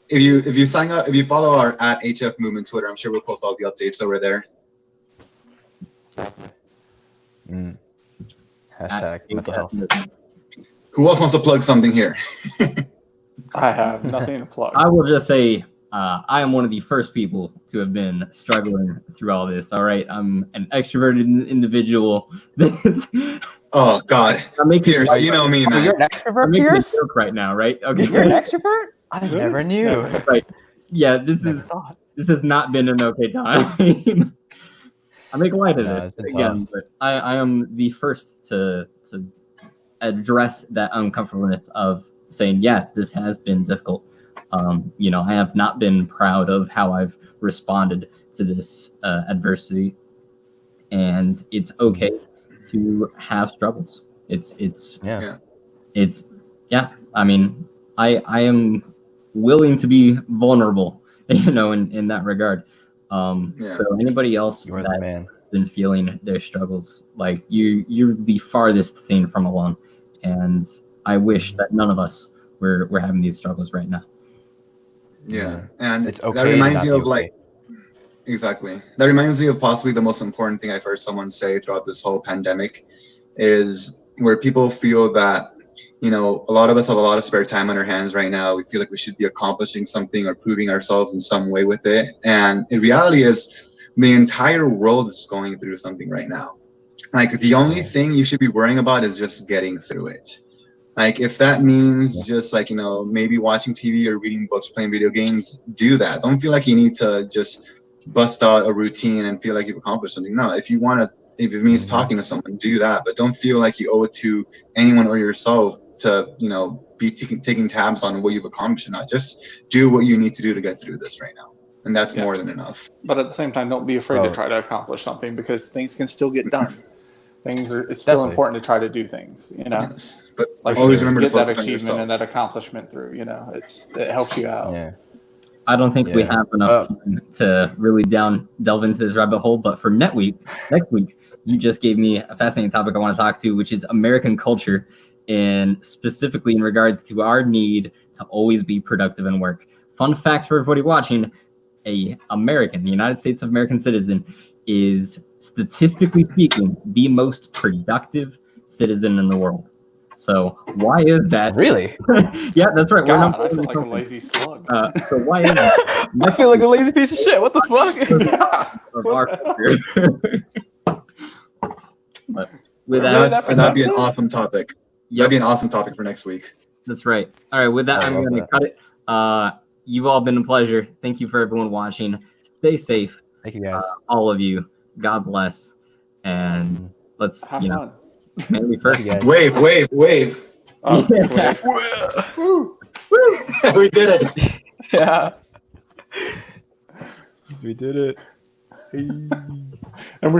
if you sign up, if you follow our @HF Movement Twitter, I'm sure we'll post all the updates over there. Hashtag mental health. Who else wants to plug something here? I have nothing to plug. I will just say I am one of the first people to have been struggling through all this. All right, I'm an extroverted individual. Oh God, I'm making Pierce, you know me, Oh, man. you're an I'm extrovert, making a Pierce? joke right now, right? Okay. You're an extrovert? I never knew. Right. Yeah, this Never is thought. this has not been an okay time. I make light of No, this it's been again, but I am the first to address that uncomfortableness of saying, yeah, this has been difficult. I have not been proud of how I've responded to this adversity, and it's okay to have struggles. Yeah. I mean, I am willing to be vulnerable, in that regard. So anybody else You are the that man. has been feeling their struggles, like you're the farthest thing from alone, and I wish that none of us were having these struggles right now. Yeah, and It's okay that to reminds not me be of okay. like exactly. That reminds me of possibly the most important thing I've heard someone say throughout this whole pandemic, is where people feel that a lot of us have a lot of spare time on our hands right now. We feel like we should be accomplishing something or proving ourselves in some way with it. And in reality is the entire world is going through something right now. Like the only thing you should be worrying about is just getting through it. Like if that means just like, maybe watching TV or reading books, playing video games, do that. Don't feel like you need to just bust out a routine and feel like you've accomplished something. No, if it means talking to someone, do that. But don't feel like you owe it to anyone or yourself to, be taking tabs on what you've accomplished or not. Just do what you need to do to get through this right now. And that's more than enough. But at the same time, don't be afraid to try to accomplish something, because things can still get done. It's still important to try to do things, Yes. But like always remember to get that focus on achievement yourself. and that accomplishment through, it helps you out. Yeah. I don't think we have enough time to really delve into this rabbit hole, but for next week, you just gave me a fascinating topic I want to talk to, which is American culture, and specifically in regards to our need to always be productive in work. Fun fact for everybody watching, the United States of American citizen, is statistically speaking the most productive citizen in the world. So why is that? Really? Yeah, that's right. God, I feel like a lazy slug. So why is that? I feel like a lazy piece of shit. What the fuck? Of our culture. But with that, That'd be an awesome topic. Yep. That'd be an awesome topic for next week. That's right. All right, with that, I I'm love going to that. cut it. You've all been a pleasure. Thank you for everyone watching. Stay safe, Thank you guys. all of you. God bless. And let's, Have fun. maybe first. Thank you guys. Wave. Oh, Yeah. Woo. We did it. Yeah. We did it. And we're